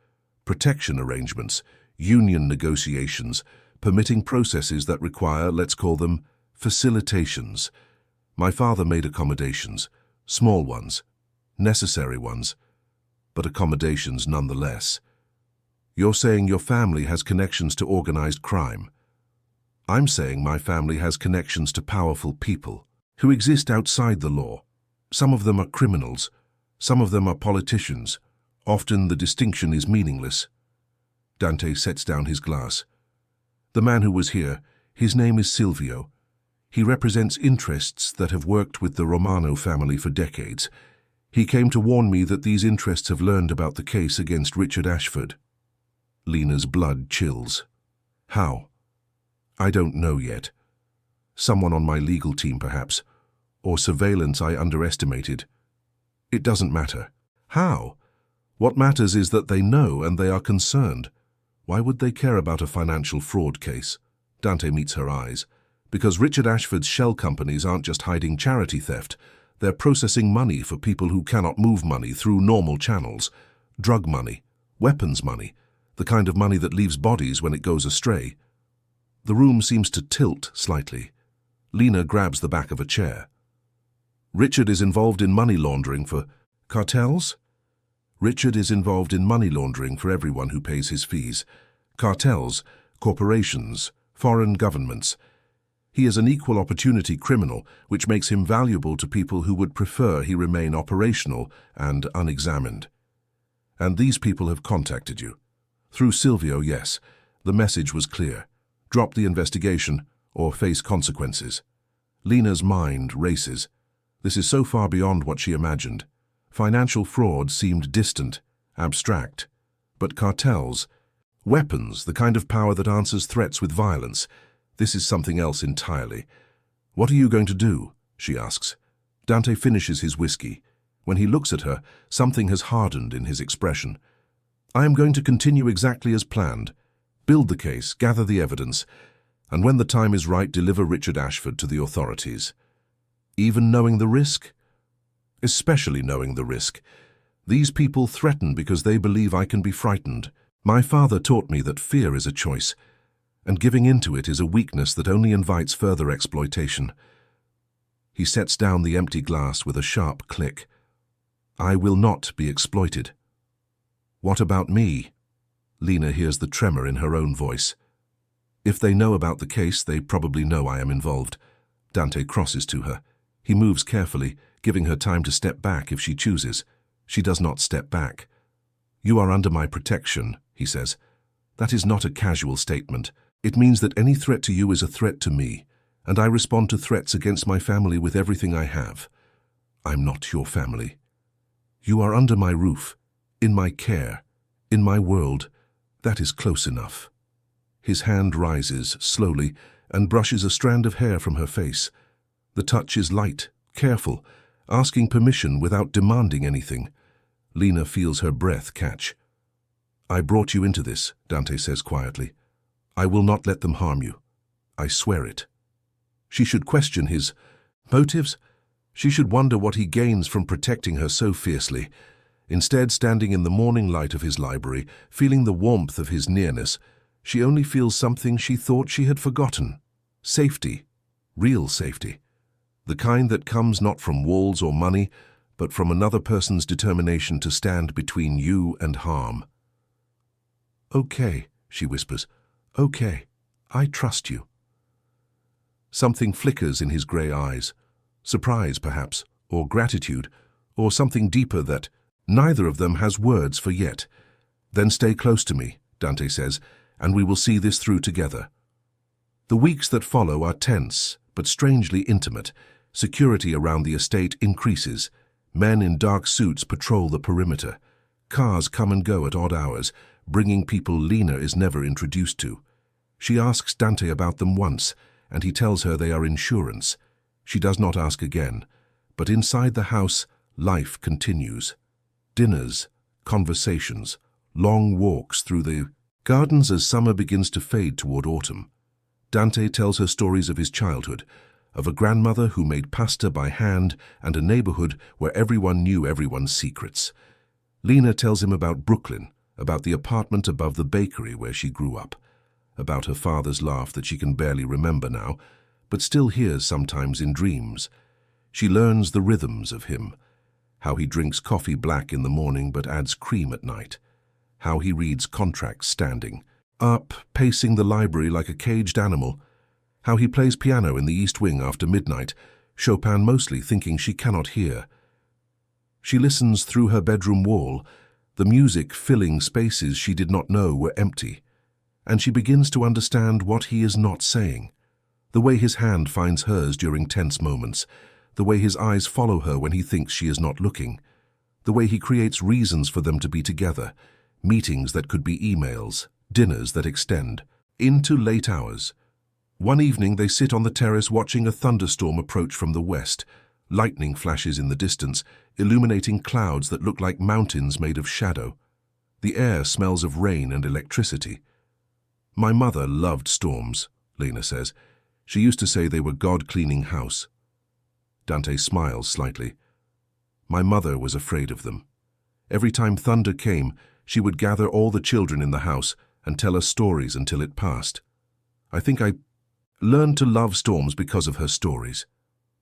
Protection arrangements, union negotiations, permitting processes that require, let's call them, facilitations. My father made accommodations, small ones, necessary ones, but accommodations nonetheless. You're saying your family has connections to organized crime. I'm saying my family has connections to powerful people who exist outside the law. Some of them are criminals, some of them are politicians. Often the distinction is meaningless." Dante sets down his glass. "The man who was here, his name is Silvio. He represents interests that have worked with the Romano family for decades. He came to warn me that these interests have learned about the case against Richard Ashford." Lena's blood chills. "How?" "I don't know yet. Someone on my legal team, perhaps. Or surveillance I underestimated. It doesn't matter. How? What matters is that they know and they are concerned. Why would they care about a financial fraud case?" Dante meets her eyes. "Because Richard Ashford's shell companies aren't just hiding charity theft. They're processing money for people who cannot move money through normal channels. Drug money, weapons money, the kind of money that leaves bodies when it goes astray." The room seems to tilt slightly. Lena grabs the back of a chair. "Richard is involved in money laundering for cartels?" "Richard is involved in money laundering for everyone who pays his fees. Cartels, corporations, foreign governments. He is an equal opportunity criminal, which makes him valuable to people who would prefer he remain operational and unexamined. And these people have contacted you. Through Silvio, yes. The message was clear. Drop the investigation or face consequences." Lena's mind races. This is so far beyond what she imagined. Financial fraud seemed distant, abstract. But cartels, weapons, the kind of power that answers threats with violence, this is something else entirely. "What are you going to do?" she asks. Dante finishes his whiskey. When he looks at her, something has hardened in his expression. "I am going to continue exactly as planned. Build the case, gather the evidence, and when the time is right, deliver Richard Ashford to the authorities." Even knowing the risk? Especially knowing the risk. These people threaten because they believe I can be frightened. My father taught me that fear is a choice, and giving into it is a weakness that only invites further exploitation. He sets down the empty glass with a sharp click. "I will not be exploited." "What about me?" Lena hears the tremor in her own voice. "If they know about the case, they probably know I am involved." Dante crosses to her. He moves carefully, giving her time to step back if she chooses. She does not step back. "You are under my protection," he says. "That is not a casual statement. It means that any threat to you is a threat to me, and I respond to threats against my family with everything I have. I'm not your family. You are under my roof, in my care, in my world. That is close enough." His hand rises, slowly, and brushes a strand of hair from her face. The touch is light, careful, asking permission without demanding anything. Lena feels her breath catch. "I brought you into this," Dante says quietly. "I will not let them harm you. I swear it." She should question his motives. She should wonder what he gains from protecting her so fiercely. Instead, standing in the morning light of his library, feeling the warmth of his nearness, she only feels something she thought she had forgotten. Safety. Real safety. The kind that comes not from walls or money, but from another person's determination to stand between you and harm. "Okay," she whispers. "Okay, I trust you." Something flickers in his grey eyes. Surprise, perhaps, or gratitude, or something deeper that neither of them has words for yet. "Then stay close to me," Dante says, "and we will see this through together." The weeks that follow are tense, but strangely intimate. Security around the estate increases. Men in dark suits patrol the perimeter. Cars come and go at odd hours, bringing people Lena is never introduced to. She asks Dante about them once, and he tells her they are insurance. She does not ask again, but inside the house, life continues. Dinners, conversations, long walks through the gardens as summer begins to fade toward autumn. Dante tells her stories of his childhood, of a grandmother who made pasta by hand and a neighborhood where everyone knew everyone's secrets. Lena tells him about Brooklyn, about the apartment above the bakery where she grew up, about her father's laugh that she can barely remember now, but still hears sometimes in dreams. She learns the rhythms of him, how he drinks coffee black in the morning but adds cream at night, how he reads contracts standing, up, pacing the library like a caged animal, how he plays piano in the East Wing after midnight, Chopin mostly thinking she cannot hear. She listens through her bedroom wall, the music filling spaces she did not know were empty, and she begins to understand what he is not saying. The way his hand finds hers during tense moments, the way his eyes follow her when he thinks she is not looking, the way he creates reasons for them to be together, meetings that could be emails, dinners that extend, into late hours. One evening they sit on the terrace watching a thunderstorm approach from the west. Lightning flashes in the distance, illuminating clouds that look like mountains made of shadow. The air smells of rain and electricity. "My mother loved storms," Lena says. "She used to say they were God cleaning house." Dante smiles slightly. "My mother was afraid of them. Every time thunder came, she would gather all the children in the house and tell us stories until it passed. I think I learned to love storms because of her stories."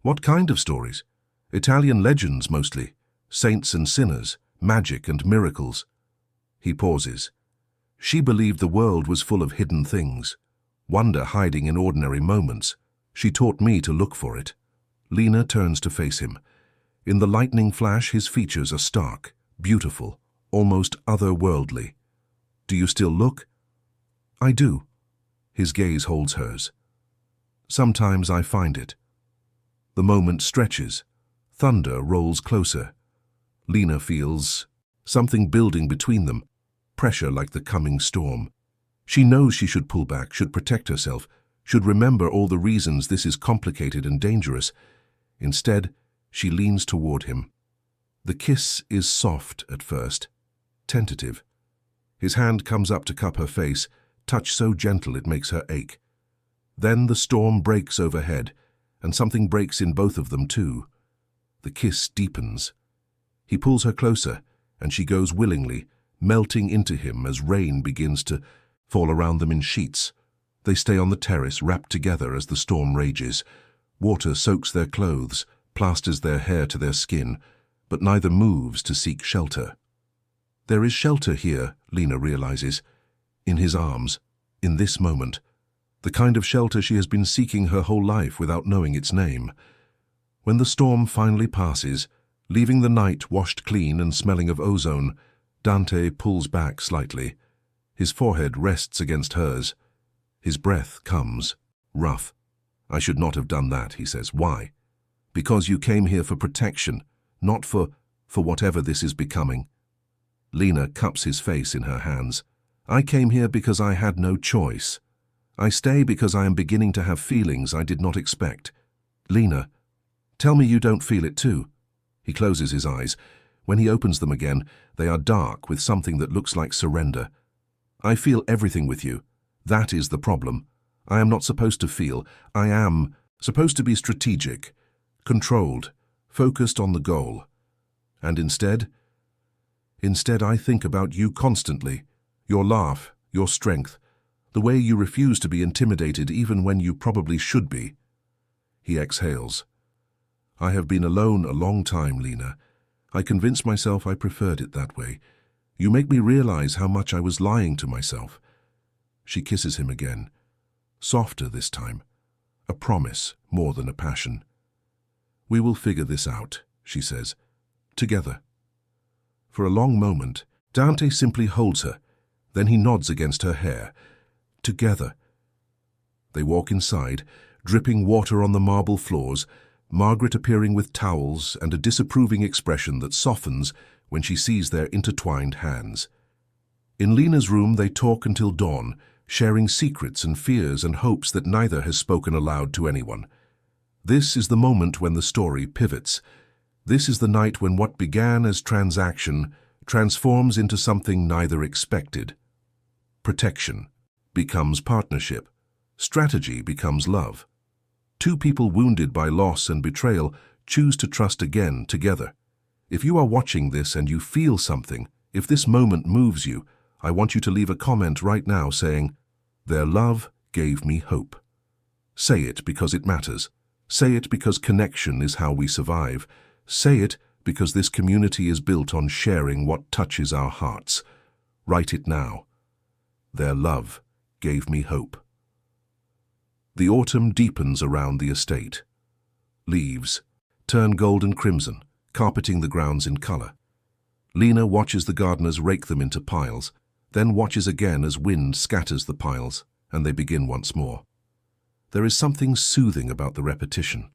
"What kind of stories?" "Italian legends mostly. Saints and sinners, magic and miracles." He pauses. "She believed the world was full of hidden things, wonder hiding in ordinary moments. She taught me to look for it." Lena turns to face him. In the lightning flash, his features are stark, beautiful, almost otherworldly. "Do you still look?" "I do." His gaze holds hers. "Sometimes I find it." The moment stretches. Thunder rolls closer. Lena feels something building between them, pressure like the coming storm. She knows she should pull back, should protect herself, should remember all the reasons this is complicated and dangerous. Instead, she leans toward him. The kiss is soft at first, tentative. His hand comes up to cup her face, touch so gentle it makes her ache. Then the storm breaks overhead, and something breaks in both of them too. The kiss deepens. He pulls her closer, and she goes willingly, melting into him as rain begins to fall around them in sheets. They stay on the terrace, wrapped together as the storm rages. Water soaks their clothes, plasters their hair to their skin, but neither moves to seek shelter. There is shelter here, Lena realizes, in his arms, in this moment, the kind of shelter she has been seeking her whole life without knowing its name. When the storm finally passes, leaving the night washed clean and smelling of ozone, Dante pulls back slightly. His forehead rests against hers. His breath comes, rough. "I should not have done that," he says. "Why?" "Because you came here for protection, not for whatever this is becoming." Lena cups his face in her hands. "I came here because I had no choice. I stay because I am beginning to have feelings I did not expect." "Lena, tell me you don't feel it too." He closes his eyes. When he opens them again, they are dark with something that looks like surrender. "I feel everything with you. That is the problem. I am not supposed to feel. I am supposed to be strategic, controlled, focused on the goal. And instead I think about you constantly. Your laugh, your strength, the way you refuse to be intimidated even when you probably should be." He exhales. "I have been alone a long time, Lena. I convinced myself I preferred it that way. You make me realize how much I was lying to myself." She kisses him again, softer this time, a promise more than a passion. "We will figure this out," she says, "together." For a long moment, Dante simply holds her, then he nods against her hair. Together. They walk inside, dripping water on the marble floors, Margaret appearing with towels and a disapproving expression that softens when she sees their intertwined hands. In Lena's room they talk until dawn, sharing secrets and fears and hopes that neither has spoken aloud to anyone. This is the moment when the story pivots. This is the night when what began as transaction transforms into something neither expected. Protection becomes partnership. Strategy becomes love. Two people wounded by loss and betrayal choose to trust again together. If you are watching this and you feel something, if this moment moves you, I want you to leave a comment right now saying, "Their love gave me hope." Say it because it matters. Say it because connection is how we survive. Say it because this community is built on sharing what touches our hearts. Write it now. Their love gave me hope. The autumn deepens around the estate. Leaves turn golden crimson, carpeting the grounds in color. Lena watches the gardeners rake them into piles, then watches again as wind scatters the piles, and they begin once more. There is something soothing about the repetition.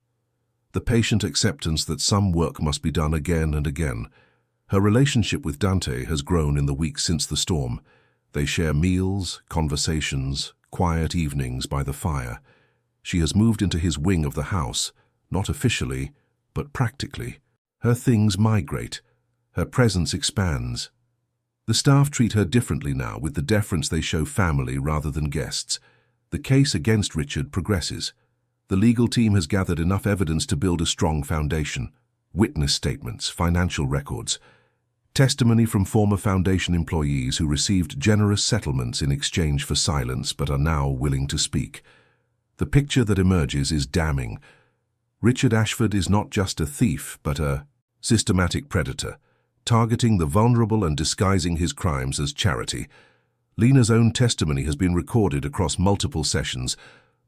The patient acceptance that some work must be done again and again. Her relationship with Dante has grown in the weeks since the storm. They share meals, conversations, quiet evenings by the fire. She has moved into his wing of the house, not officially, but practically. Her things migrate. Her presence expands. The staff treat her differently now, with the deference they show family rather than guests. The case against Richard progresses. The legal team has gathered enough evidence to build a strong foundation. Witness statements, financial records, testimony from former foundation employees who received generous settlements in exchange for silence but are now willing to speak. The picture that emerges is damning. Richard Ashford is not just a thief, but a systematic predator, targeting the vulnerable and disguising his crimes as charity. Lena's own testimony has been recorded across multiple sessions.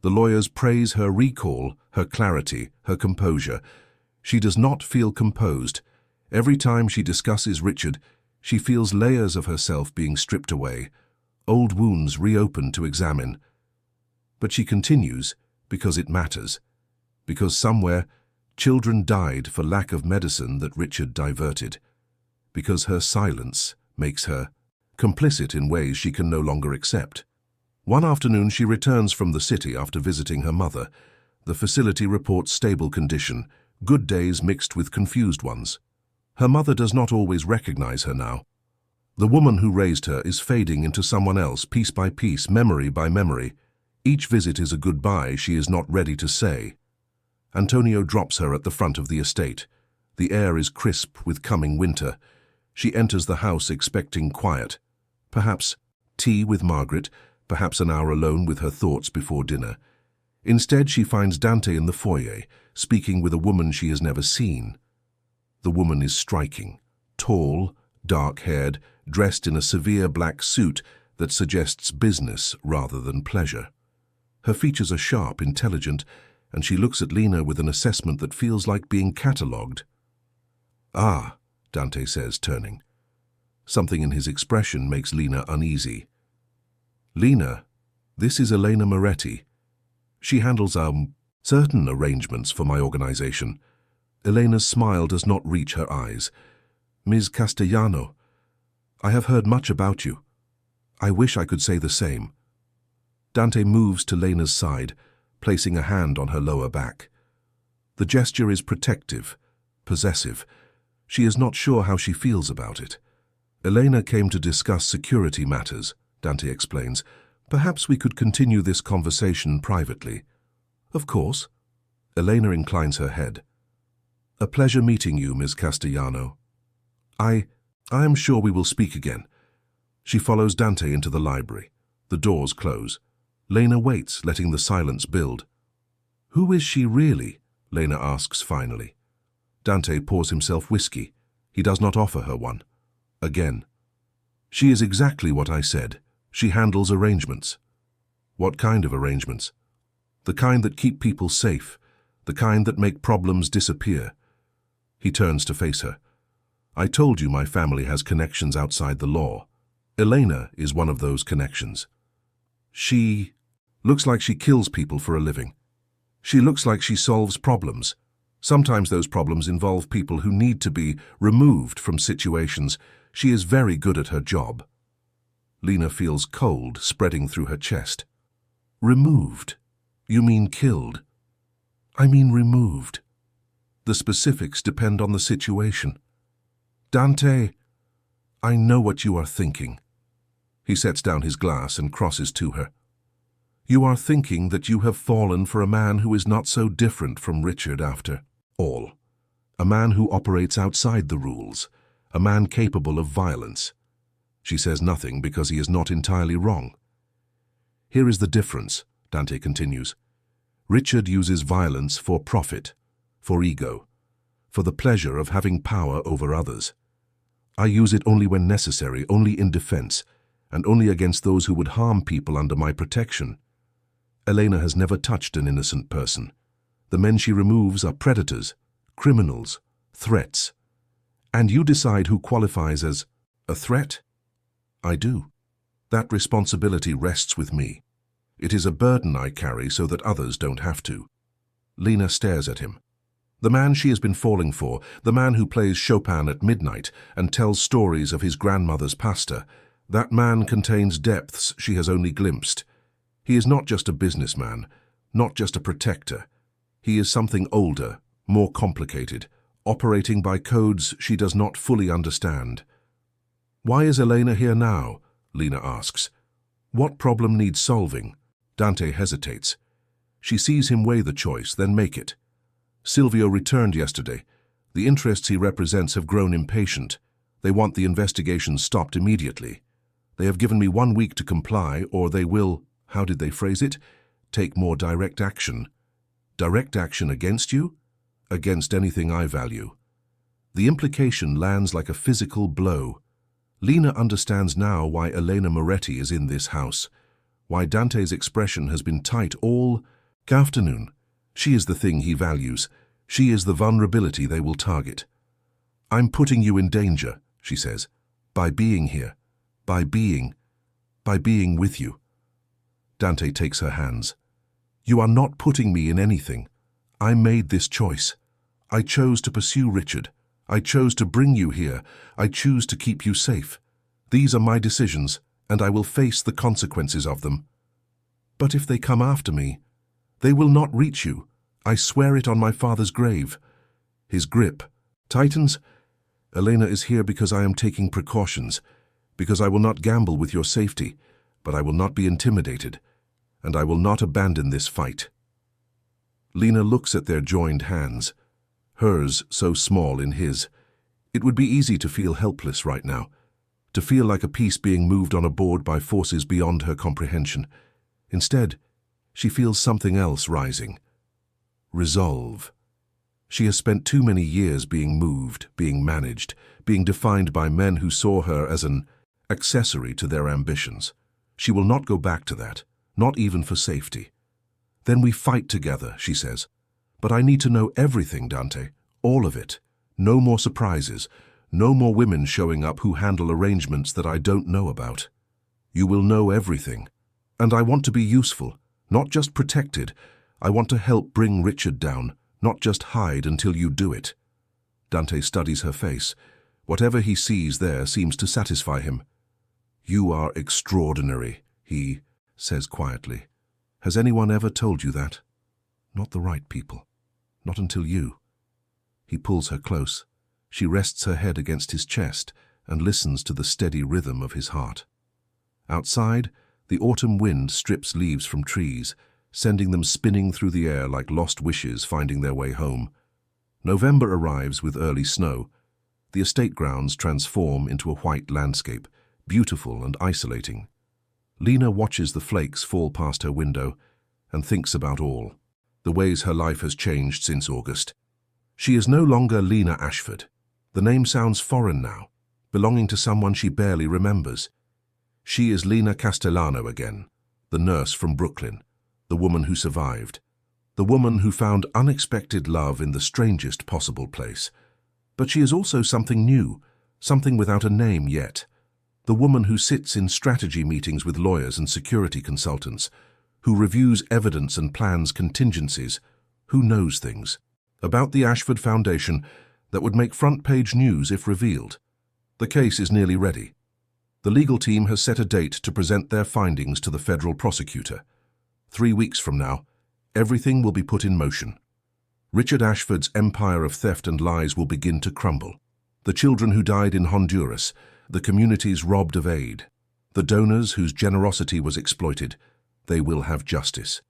The lawyers praise her recall, her clarity, her composure. She does not feel composed. Every time she discusses Richard, she feels layers of herself being stripped away, old wounds reopened to examine. But she continues because it matters, because somewhere, Children died for lack of medicine that Richard diverted, because her silence makes her complicit in ways she can no longer accept. One afternoon she returns from the city after visiting her mother. The facility reports stable condition, good days mixed with confused ones. Her mother does not always recognize her now. The woman who raised her is fading into someone else, piece by piece, memory by memory. Each visit is a goodbye she is not ready to say. Antonio drops her at the front of the estate. The air is crisp with coming winter. She enters the house expecting quiet. Perhaps tea with Margaret, perhaps an hour alone with her thoughts before dinner. Instead, she finds Dante in the foyer, speaking with a woman she has never seen. The woman is striking, tall, dark-haired, dressed in a severe black suit that suggests business rather than pleasure. Her features are sharp, intelligent, and she looks at Lena with an assessment that feels like being catalogued. "Ah," Dante says, turning. Something in his expression makes Lena uneasy. "Lena, this is Elena Moretti. She handles certain arrangements for my organization." Elena's smile does not reach her eyes. "Ms. Castellano, I have heard much about you. I wish I could say the same." Dante moves to Lena's side, placing a hand on her lower back. The gesture is protective, possessive. She is not sure how she feels about it. "Elena came to discuss security matters," Dante explains. "Perhaps we could continue this conversation privately." "Of course." Elena inclines her head. "A pleasure meeting you, Ms. Castellano. I am sure we will speak again." She follows Dante into the library. The doors close. Lena waits, letting the silence build. "Who is she really?" Lena asks finally. Dante pours himself whiskey. He does not offer her one. Again. "She is exactly what I said. She handles arrangements." "What kind of arrangements?" "The kind that keep people safe, the kind that make problems disappear." He turns to face her. "I told you my family has connections outside the law. Elena is one of those connections. She looks like she kills people for a living. She looks like she solves problems. Sometimes those problems involve people who need to be removed from situations. She is very good at her job." Lena feels cold spreading through her chest. "Removed? You mean killed?" "I mean removed. The specifics depend on the situation." "Dante, I know what you are thinking." He sets down his glass and crosses to her. "You are thinking that you have fallen for a man who is not so different from Richard after all. A man who operates outside the rules. A man capable of violence." She says nothing because he is not entirely wrong. "Here is the difference," Dante continues. "Richard uses violence for profit, for ego, for the pleasure of having power over others. I use it only when necessary, only in defense, and only against those who would harm people under my protection. Elena has never touched an innocent person. The men she removes are predators, criminals, threats. And you decide who qualifies as a threat?" "I do. That responsibility rests with me. It is a burden I carry so that others don't have to." Lena stares at him. The man she has been falling for, the man who plays Chopin at midnight and tells stories of his grandmother's pasta, that man contains depths she has only glimpsed. He is not just a businessman, not just a protector. He is something older, more complicated, operating by codes she does not fully understand. "Why is Elena here now?" Lena asks. "What problem needs solving?" Dante hesitates. She sees him weigh the choice, then make it. "Silvio returned yesterday. The interests he represents have grown impatient. They want the investigation stopped immediately. They have given me 1 week to comply, or they will, how did they phrase it, take more direct action." "Direct action against you?" "Against anything I value." The implication lands like a physical blow. Lena understands now why Elena Moretti is in this house, why Dante's expression has been tight all afternoon. She is the thing he values. She is the vulnerability they will target. "I'm putting you in danger," she says, "by being here, by being with you." Dante takes her hands. "You are not putting me in anything. I made this choice." I chose to pursue Richard. I chose to bring you here. I choose to keep you safe. These are my decisions, and I will face the consequences of them. But if they come after me, they will not reach you. I swear it on my father's grave. His grip tightens. Elena is here because I am taking precautions, because I will not gamble with your safety, but I will not be intimidated, and I will not abandon this fight. Lena looks at their joined hands, hers so small in his. It would be easy to feel helpless right now, to feel like a piece being moved on a board by forces beyond her comprehension. Instead, she feels something else rising. Resolve. She has spent too many years being moved, being managed, being defined by men who saw her as an accessory to their ambitions. She will not go back to that, not even for safety. Then we fight together, she says. But I need to know everything, Dante, all of it. No more surprises, no more women showing up who handle arrangements that I don't know about. You will know everything. And I want to be useful, not just protected. I want to help bring Richard down, not just hide until you do it. Dante studies her face. Whatever he sees there seems to satisfy him. You are extraordinary, he says quietly. Has anyone ever told you that? Not the right people. Not until you. He pulls her close. She rests her head against his chest and listens to the steady rhythm of his heart. Outside, the autumn wind strips leaves from trees, sending them spinning through the air like lost wishes finding their way home. November arrives with early snow. The estate grounds transform into a white landscape, beautiful and isolating. Lena watches the flakes fall past her window and thinks about all, the ways her life has changed since August. She is no longer Lena Ashford. The name sounds foreign now, belonging to someone she barely remembers. She is Lena Castellano again, the nurse from Brooklyn, the woman who survived, the woman who found unexpected love in the strangest possible place. But she is also something new, something without a name yet. The woman who sits in strategy meetings with lawyers and security consultants, who reviews evidence and plans contingencies, who knows things about the Ashford Foundation that would make front-page news if revealed. The case is nearly ready. The legal team has set a date to present their findings to the federal prosecutor. 3 weeks from now, everything will be put in motion. Richard Ashford's empire of theft and lies will begin to crumble. The children who died in Honduras, the communities robbed of aid, the donors whose generosity was exploited, they will have justice,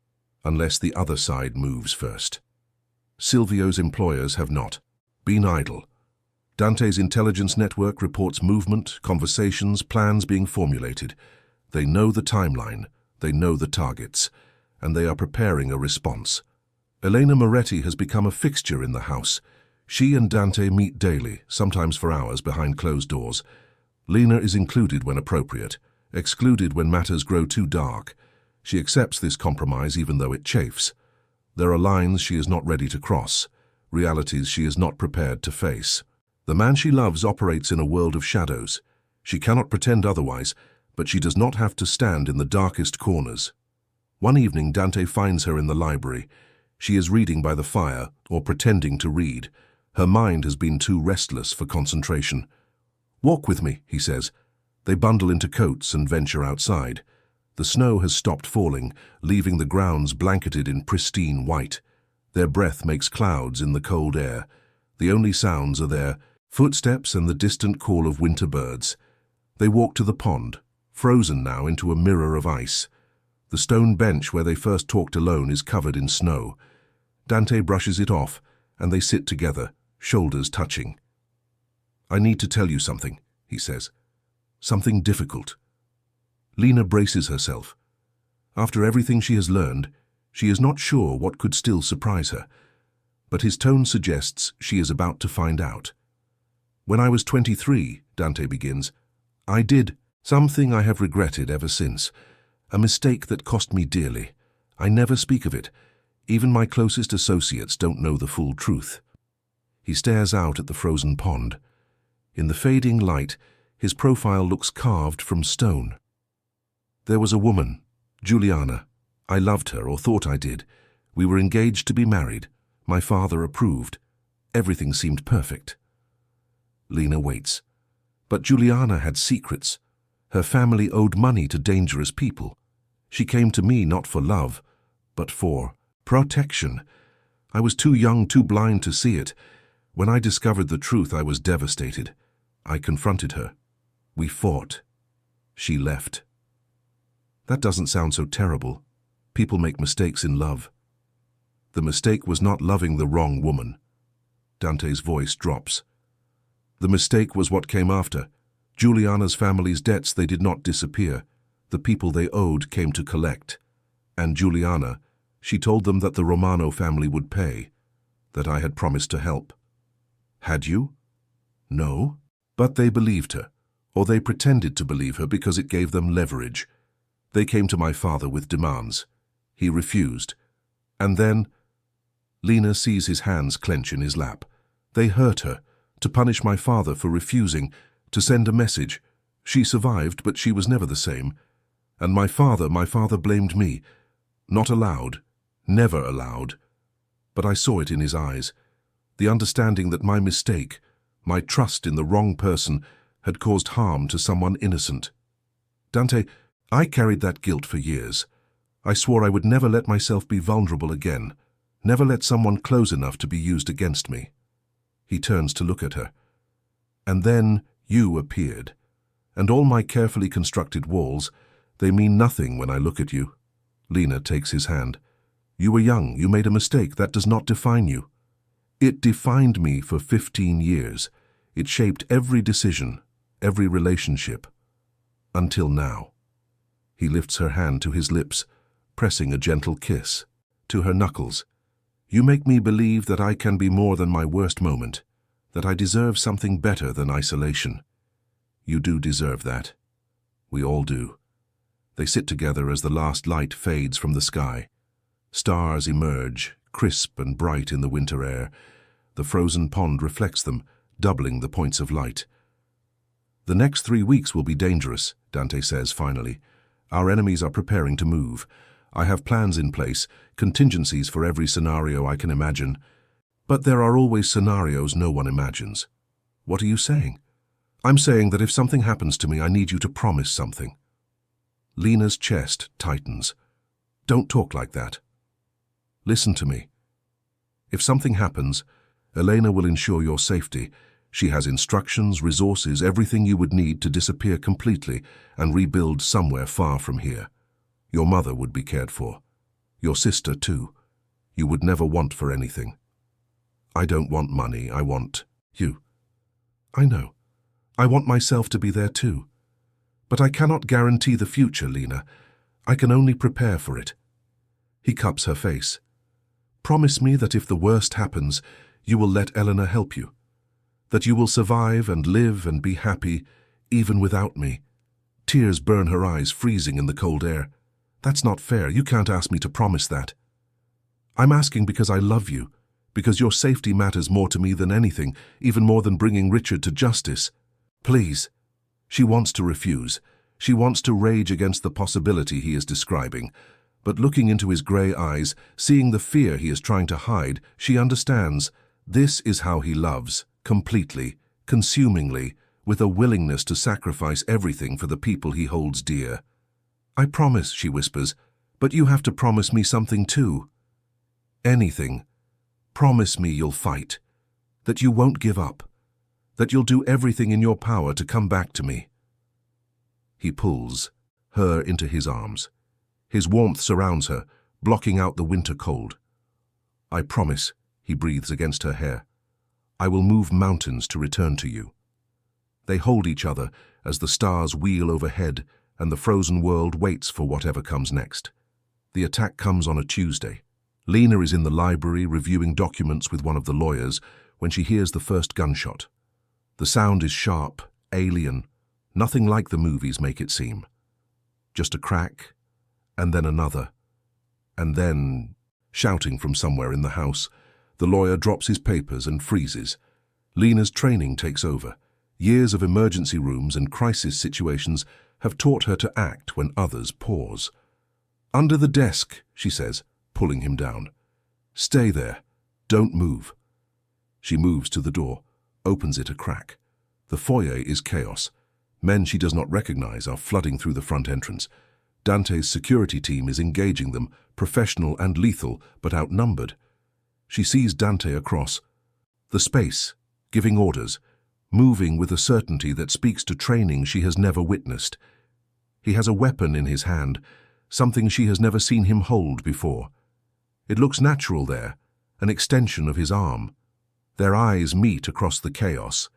unless the other side moves first. Silvio's employers have not been idle. Dante's intelligence network reports movement, conversations, plans being formulated. They know the timeline, they know the targets, and they are preparing a response. Elena Moretti has become a fixture in the house. She and Dante meet daily, sometimes for hours behind closed doors. Lena is included when appropriate, excluded when matters grow too dark. She accepts this compromise even though it chafes. There are lines she is not ready to cross, realities she is not prepared to face. The man she loves operates in a world of shadows. She cannot pretend otherwise, but she does not have to stand in the darkest corners. One evening, Dante finds her in the library. She is reading by the fire, or pretending to read. Her mind has been too restless for concentration. "Walk with me," he says. They bundle into coats and venture outside. The snow has stopped falling, leaving the grounds blanketed in pristine white. Their breath makes clouds in the cold air. The only sounds are their footsteps and the distant call of winter birds. They walk to the pond, frozen now into a mirror of ice. The stone bench where they first talked alone is covered in snow. Dante brushes it off, and they sit together, shoulders touching. "I need to tell you something," he says. "Something difficult." Lena braces herself. After everything she has learned, she is not sure what could still surprise her. But his tone suggests she is about to find out. "When I was 23, Dante begins, I did something I have regretted ever since. A mistake that cost me dearly. I never speak of it. Even my closest associates don't know the full truth." He stares out at the frozen pond. In the fading light, his profile looks carved from stone. "There was a woman, Juliana. I loved her, or thought I did. We were engaged to be married. My father approved. Everything seemed perfect. Lena waits. But Juliana had secrets. Her family owed money to dangerous people. She came to me not for love, but for protection. I was too young, too blind to see it. When I discovered the truth, I was devastated. I confronted her. We fought. She left. That doesn't sound so terrible. People make mistakes in love. The mistake was not loving the wrong woman. Dante's voice drops. The mistake was what came after. Juliana's family's debts, they did not disappear. The people they owed came to collect. And Juliana, she told them that the Romano family would pay, that I had promised to help. Had you? No. But they believed her, or they pretended to believe her because it gave them leverage. They came to my father with demands. He refused. And then Lena sees his hands clench in his lap. They hurt her, to punish my father for refusing, to send a message. She survived, but she was never the same. And my father blamed me. Not allowed, never allowed. But I saw it in his eyes. The understanding that my mistake, my trust in the wrong person, had caused harm to someone innocent. Dante, I carried that guilt for years. I swore I would never let myself be vulnerable again, never let someone close enough to be used against me. He turns to look at her. And then you appeared. And all my carefully constructed walls, they mean nothing when I look at you. Lena takes his hand. You were young, you made a mistake, that does not define you. It defined me for 15 years. It shaped every decision, every relationship. Until now. He lifts her hand to his lips, pressing a gentle kiss. To her knuckles. You make me believe that I can be more than my worst moment, that I deserve something better than isolation. You do deserve that. We all do. They sit together as the last light fades from the sky. Stars emerge, crisp and bright in the winter air. The frozen pond reflects them, doubling the points of light. The next 3 weeks will be dangerous, Dante says finally. Our enemies are preparing to move. I have plans in place, contingencies for every scenario I can imagine. But there are always scenarios no one imagines. What are you saying? I'm saying that if something happens to me, I need you to promise something. Lena's chest tightens. Don't talk like that. Listen to me. If something happens, Elena will ensure your safety. She has instructions, resources, everything you would need to disappear completely and rebuild somewhere far from here. Your mother would be cared for. Your sister, too. You would never want for anything. I don't want money, I want you. I know. I want myself to be there, too. But I cannot guarantee the future, Lena. I can only prepare for it. He cups her face. Promise me that if the worst happens, you will let Elena help you. That you will survive and live and be happy, even without me. Tears burn her eyes, freezing in the cold air. That's not fair. You can't ask me to promise that. I'm asking because I love you, because your safety matters more to me than anything, even more than bringing Richard to justice. Please. She wants to refuse. She wants to rage against the possibility he is describing. But looking into his grey eyes, seeing the fear he is trying to hide, she understands. This is how he loves, completely, consumingly, with a willingness to sacrifice everything for the people he holds dear. I promise, she whispers, but you have to promise me something too. Anything. Promise me you'll fight, that you won't give up, that you'll do everything in your power to come back to me. He pulls her into his arms. His warmth surrounds her, blocking out the winter cold. I promise, he breathes against her hair. I will move mountains to return to you. They hold each other as the stars wheel overhead and the frozen world waits for whatever comes next. The attack comes on a Tuesday. Lena is in the library reviewing documents with one of the lawyers when she hears the first gunshot. The sound is sharp, alien, nothing like the movies make it seem. Just a crack, and then another, and then, shouting from somewhere in the house, the lawyer drops his papers and freezes. Lena's training takes over. Years of emergency rooms and crisis situations have taught her to act when others pause. Under the desk, she says, pulling him down. Stay there. Don't move. She moves to the door, opens it a crack. The foyer is chaos. Men she does not recognize are flooding through the front entrance. Dante's security team is engaging them, professional and lethal, but outnumbered. She sees Dante across the space, giving orders, moving with a certainty that speaks to training she has never witnessed. He has a weapon in his hand, something she has never seen him hold before. It looks natural there, an extension of his arm. Their eyes meet across the chaos.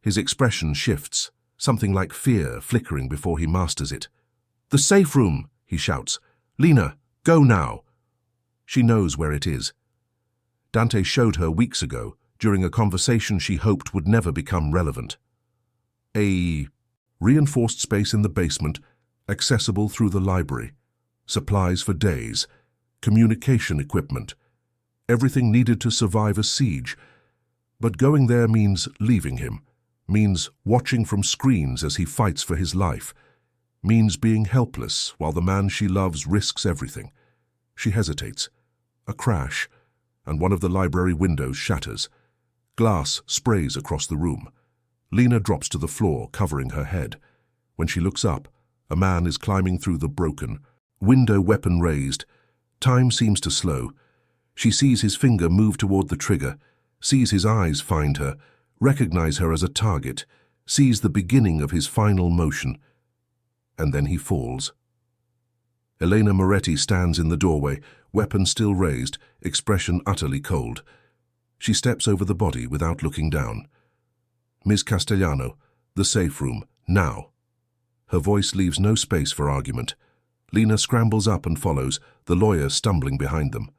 His expression shifts, something like fear flickering before he masters it. "The safe room!" he shouts. "Lena, go now!" She knows where it is. Dante showed her weeks ago, during a conversation she hoped would never become relevant. A reinforced space in the basement, accessible through the library. Supplies for days, communication equipment, everything needed to survive a siege. But going there means leaving him, means watching from screens as he fights for his life, means being helpless while the man she loves risks everything. She hesitates. A crash, and one of the library windows shatters. Glass sprays across the room. Lena drops to the floor, covering her head. When she looks up, a man is climbing through the broken window, weapon raised. Time seems to slow. She sees his finger move toward the trigger, sees his eyes find her, recognize her as a target, sees the beginning of his final motion. And then he falls. Elena Moretti stands in the doorway, weapon still raised, expression utterly cold. She steps over the body without looking down. "Ms. Castellano, the safe room, now." Her voice leaves no space for argument. Lena scrambles up and follows, the lawyer stumbling behind them.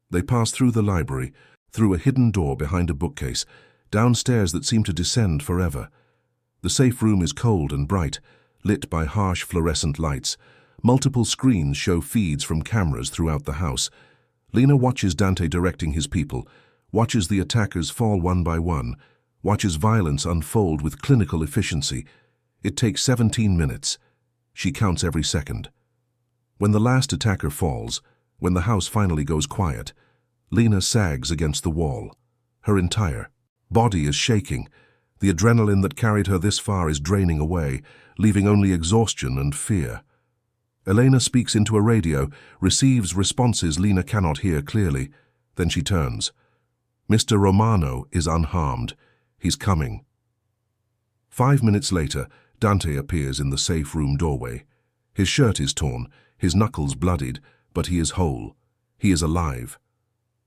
They pass through the library, through a hidden door behind a bookcase, downstairs that seem to descend forever. The safe room is cold and bright, lit by harsh fluorescent lights. Multiple screens show feeds from cameras throughout the house. Lena watches Dante directing his people, watches the attackers fall one by one, watches violence unfold with clinical efficiency. It takes 17 minutes. She counts every second. When the last attacker falls, when the house finally goes quiet, Lena sags against the wall. Her entire body is shaking. The adrenaline that carried her this far is draining away, leaving only exhaustion and fear. Elena speaks into a radio, receives responses Lena cannot hear clearly. Then she turns. Mr. Romano is unharmed. He's coming. 5 minutes later, Dante appears in the safe room doorway. His shirt is torn, his knuckles bloodied, but he is whole. He is alive.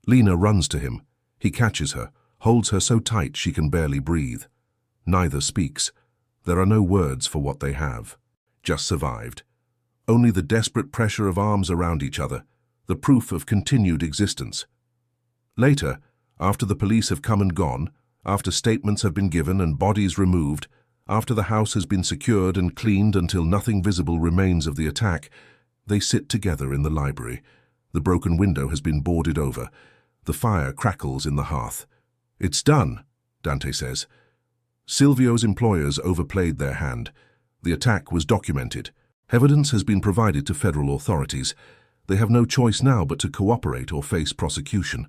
Lena runs to him. He catches her, holds her so tight she can barely breathe. Neither speaks. There are no words for what they have. Just survived. Only the desperate pressure of arms around each other, the proof of continued existence. Later, after the police have come and gone, after statements have been given and bodies removed, after the house has been secured and cleaned until nothing visible remains of the attack, they sit together in the library. The broken window has been boarded over. The fire crackles in the hearth. "It's done," Dante says. Silvio's employers overplayed their hand. The attack was documented. Evidence has been provided to federal authorities. They have no choice now but to cooperate or face prosecution.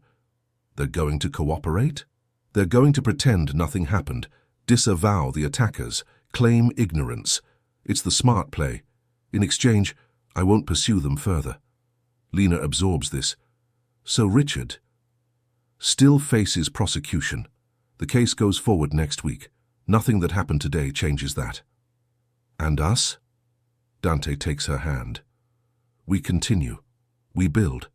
They're going to cooperate? They're going to pretend nothing happened, disavow the attackers, claim ignorance. It's the smart play. In exchange, I won't pursue them further. Lena absorbs this. So Richard still faces prosecution. The case goes forward next week. Nothing that happened today changes that. And us? Dante takes her hand. We continue. We build.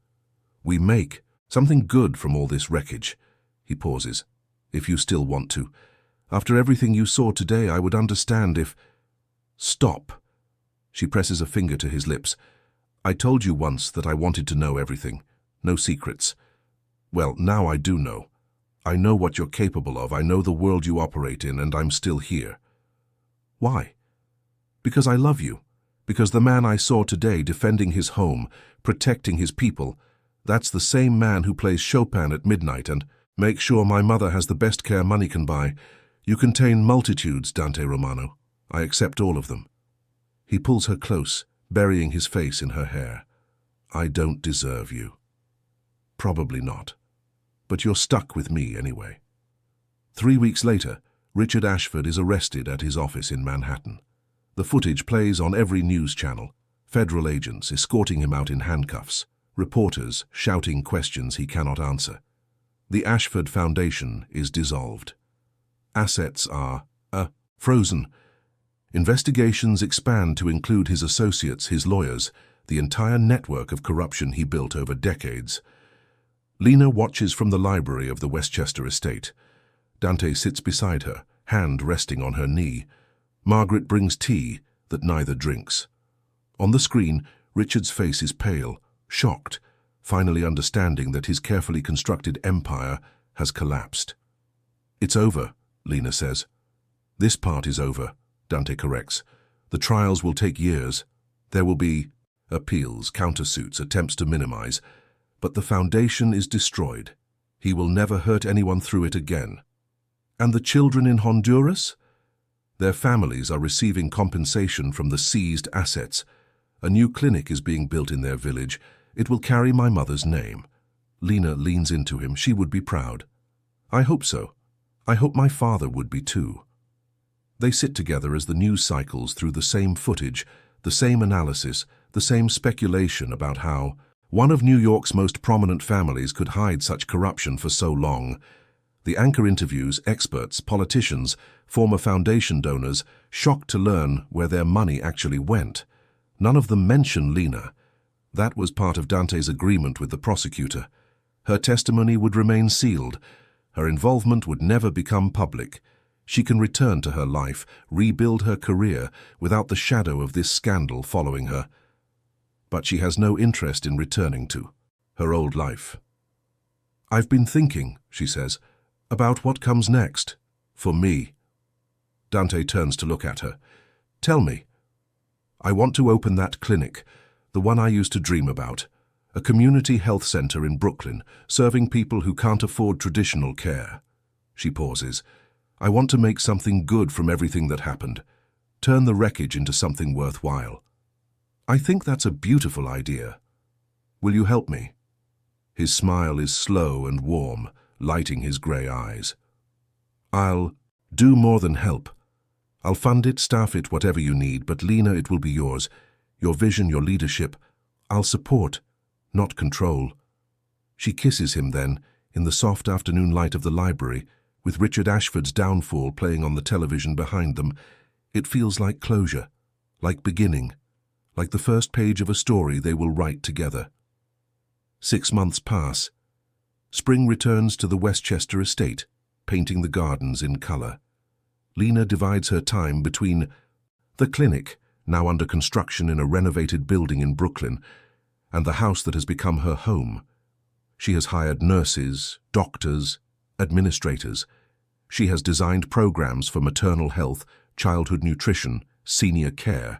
We make something good from all this wreckage. He pauses. If you still want to. After everything you saw today, I would understand if... Stop. She presses a finger to his lips. I told you once that I wanted to know everything. No secrets. Well, now I do know. I know what you're capable of. I know the world you operate in, and I'm still here. Why? Because I love you. Because the man I saw today defending his home, protecting his people, that's the same man who plays Chopin at midnight and makes sure my mother has the best care money can buy. You contain multitudes, Dante Romano. I accept all of them. He pulls her close, burying his face in her hair. I don't deserve you. Probably not. But you're stuck with me anyway. 3 weeks later, Richard Ashford is arrested at his office in Manhattan. The footage plays on every news channel. Federal agents escorting him out in handcuffs, reporters shouting questions he cannot answer. The Ashford Foundation is dissolved. Assets are frozen. Investigations expand to include his associates, his lawyers, the entire network of corruption he built over decades. Lena watches from the library of the Westchester estate. Dante sits beside her, hand resting on her knee. Margaret brings tea that neither drinks. On the screen, Richard's face is pale, shocked, finally understanding that his carefully constructed empire has collapsed. "It's over," Lena says. "This part is over," Dante corrects. "The trials will take years. There will be appeals, countersuits, attempts to minimize. But the foundation is destroyed. He will never hurt anyone through it again." And the children in Honduras? Their families are receiving compensation from the seized assets. A new clinic is being built in their village. It will carry my mother's name. Lena leans into him. She would be proud. I hope so. I hope my father would be too. They sit together as the news cycles through the same footage, the same analysis, the same speculation about how one of New York's most prominent families could hide such corruption for so long. The anchor interviews experts, politicians, former foundation donors, shocked to learn where their money actually went. None of them mention Lena. That was part of Dante's agreement with the prosecutor. Her testimony would remain sealed. Her involvement would never become public. She can return to her life, rebuild her career, without the shadow of this scandal following her. But she has no interest in returning to her old life. "I've been thinking," she says, "about what comes next, for me." Dante turns to look at her. "Tell me." "I want to open that clinic, the one I used to dream about. A community health center in Brooklyn, serving people who can't afford traditional care." She pauses. "I want to make something good from everything that happened. Turn the wreckage into something worthwhile." "I think that's a beautiful idea. Will you help me?" His smile is slow and warm, lighting his grey eyes. "I'll do more than help. I'll fund it, staff it, whatever you need, but Lena, it will be yours. Your vision, your leadership. I'll support, not control." She kisses him then, in the soft afternoon light of the library, with Richard Ashford's downfall playing on the television behind them. It feels like closure, like beginning, like the first page of a story they will write together. 6 months pass. Spring returns to the Westchester estate, painting the gardens in color. Lena divides her time between the clinic, now under construction in a renovated building in Brooklyn, and the house that has become her home. She has hired nurses, doctors, administrators. She has designed programs for maternal health, childhood nutrition, senior care.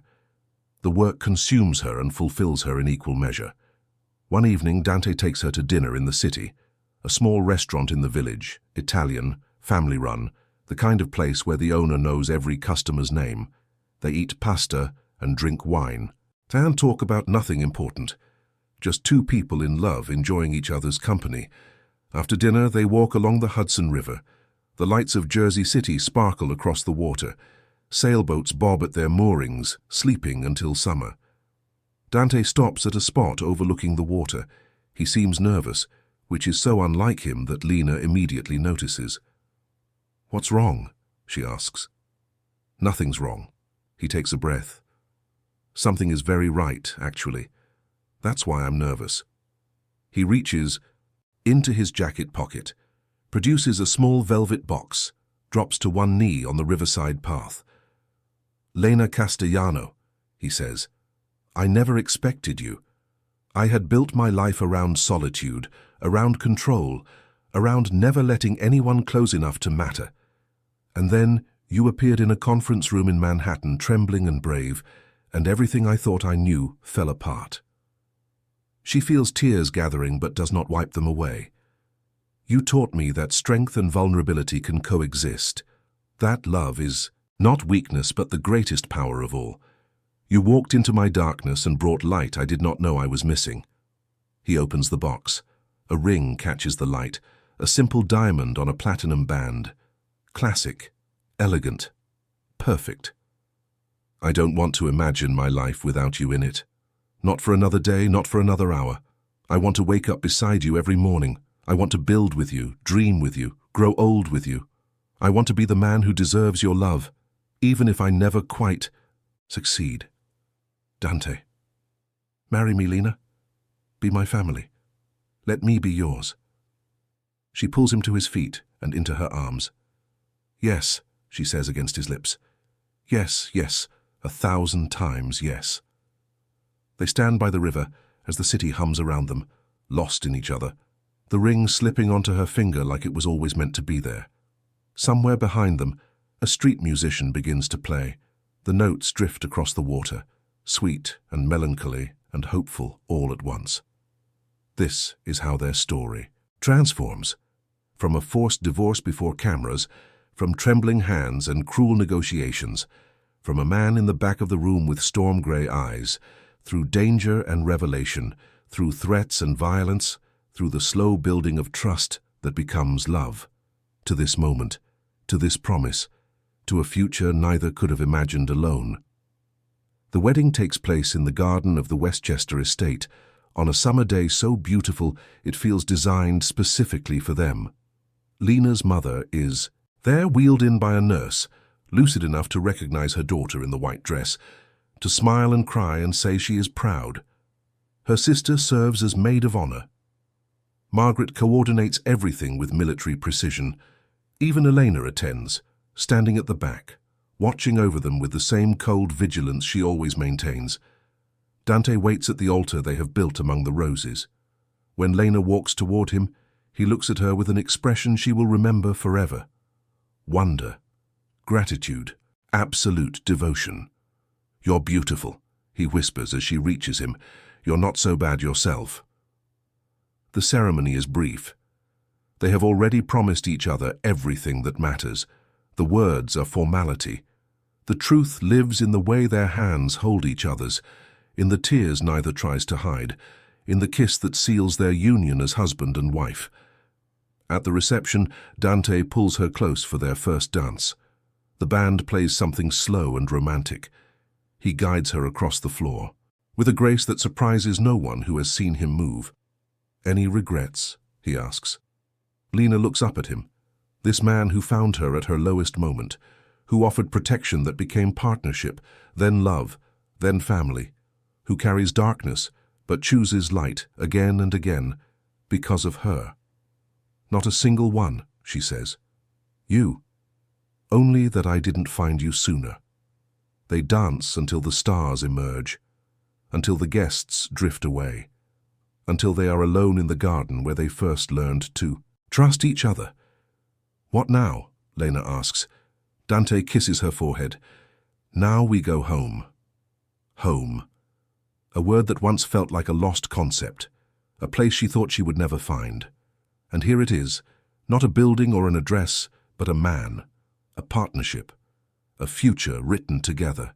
The work consumes her and fulfills her in equal measure. One evening, Dante takes her to dinner in the city, a small restaurant in the village, Italian, family-run, the kind of place where the owner knows every customer's name. They eat pasta and drink wine, and talk about nothing important. Just two people in love enjoying each other's company. After dinner, they walk along the Hudson River. The lights of Jersey City sparkle across the water. Sailboats bob at their moorings, sleeping until summer. Dante stops at a spot overlooking the water. He seems nervous, which is so unlike him that Lena immediately notices. "What's wrong?" she asks. "Nothing's wrong." He takes a breath. "Something is very right, actually. That's why I'm nervous." He reaches into his jacket pocket, produces a small velvet box, drops to one knee on the riverside path. "Lena Castellano," he says, "I never expected you. I had built my life around solitude, around control, around never letting anyone close enough to matter. And then you appeared in a conference room in Manhattan, trembling and brave, and everything I thought I knew fell apart." She feels tears gathering but does not wipe them away. "You taught me that strength and vulnerability can coexist. That love is not weakness but the greatest power of all. You walked into my darkness and brought light I did not know I was missing." He opens the box. A ring catches the light, a simple diamond on a platinum band. Classic, elegant, perfect. I don't want to imagine my life without you in it. Not for another day, not for another hour. I want to wake up beside you every morning. I want to build with you, dream with you, grow old with you. I want to be the man who deserves your love, even if I never quite succeed. Dante. Marry me, Lena. Be my family. Let me be yours. She pulls him to his feet and into her arms. Yes, she says against his lips. Yes, yes, 1,000 times yes. They stand by the river as the city hums around them, lost in each other, the ring slipping onto her finger like it was always meant to be there. Somewhere behind them, a street musician begins to play. The notes drift across the water, sweet and melancholy and hopeful all at once. This is how their story transforms. From a forced divorce before cameras, from trembling hands and cruel negotiations, from a man in the back of the room with storm-gray eyes, through danger and revelation, through threats and violence, through the slow building of trust that becomes love, to this moment, to this promise, to a future neither could have imagined alone. The wedding takes place in the garden of the Westchester estate, on a summer day so beautiful it feels designed specifically for them. Lena's mother is there, wheeled in by a nurse, lucid enough to recognize her daughter in the white dress, to smile and cry and say she is proud. Her sister serves as maid of honor. Margaret coordinates everything with military precision. Even Lena attends, standing at the back, watching over them with the same cold vigilance she always maintains. Dante waits at the altar they have built among the roses. When Lena walks toward him, he looks at her with an expression she will remember forever. Wonder, gratitude, absolute devotion. "You're beautiful," he whispers as she reaches him. "You're not so bad yourself." The ceremony is brief. They have already promised each other everything that matters. The words are formality. The truth lives in the way their hands hold each other's, in the tears neither tries to hide, in the kiss that seals their union as husband and wife. At the reception, Dante pulls her close for their first dance. The band plays something slow and romantic. He guides her across the floor, with a grace that surprises no one who has seen him move. "Any regrets?" he asks. Lena looks up at him, this man who found her at her lowest moment, who offered protection that became partnership, then love, then family, who carries darkness but chooses light again and again because of her. "Not a single one," she says. "You. Only that I didn't find you sooner." They dance until the stars emerge, until the guests drift away, until they are alone in the garden where they first learned to trust each other. "What now?" Lena asks. Dante kisses her forehead. "Now we go home." Home. A word that once felt like a lost concept, a place she thought she would never find. And here it is, not a building or an address, but a man, a partnership, a future written together.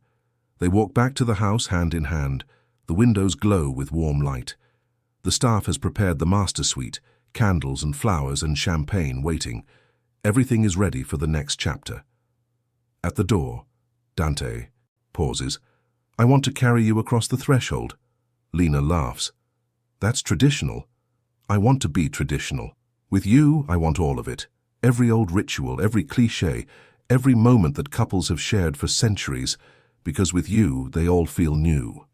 They walk back to the house hand in hand. The windows glow with warm light. The staff has prepared the master suite, candles and flowers and champagne waiting. Everything is ready for the next chapter. At the door, Dante pauses. "I want to carry you across the threshold." Lena laughs. "That's traditional. I want to be traditional. With you, I want all of it. Every old ritual, every cliché, every moment that couples have shared for centuries, because with you, they all feel new."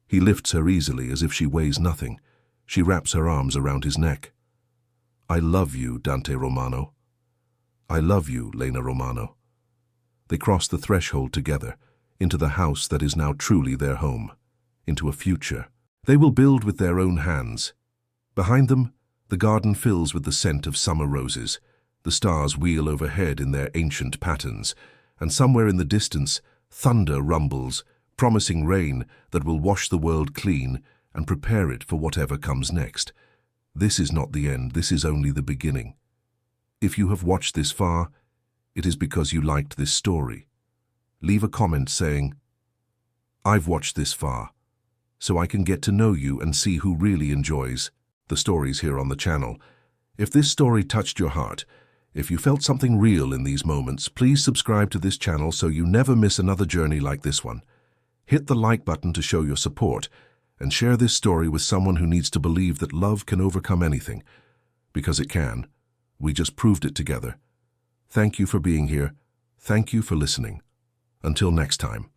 He lifts her easily as if she weighs nothing. She wraps her arms around his neck. "I love you, Dante Romano." "I love you, Lena Romano." They cross the threshold together, into the house that is now truly their home, into a future they will build with their own hands. Behind them, the garden fills with the scent of summer roses. The stars wheel overhead in their ancient patterns, and somewhere in the distance, thunder rumbles, promising rain that will wash the world clean and prepare it for whatever comes next. This is not the end, this is only the beginning. If you have watched this far, it is because you liked this story. Leave a comment saying, "I've watched this far," so I can get to know you and see who really enjoys the stories here on the channel. If this story touched your heart, If you felt something real in these moments, please subscribe to this channel so you never miss another journey like this one. Hit the like button to show your support, and share this story with someone who needs to believe that love can overcome anything. Because it can. We just proved it together. Thank you for being here. Thank you for listening. Until next time.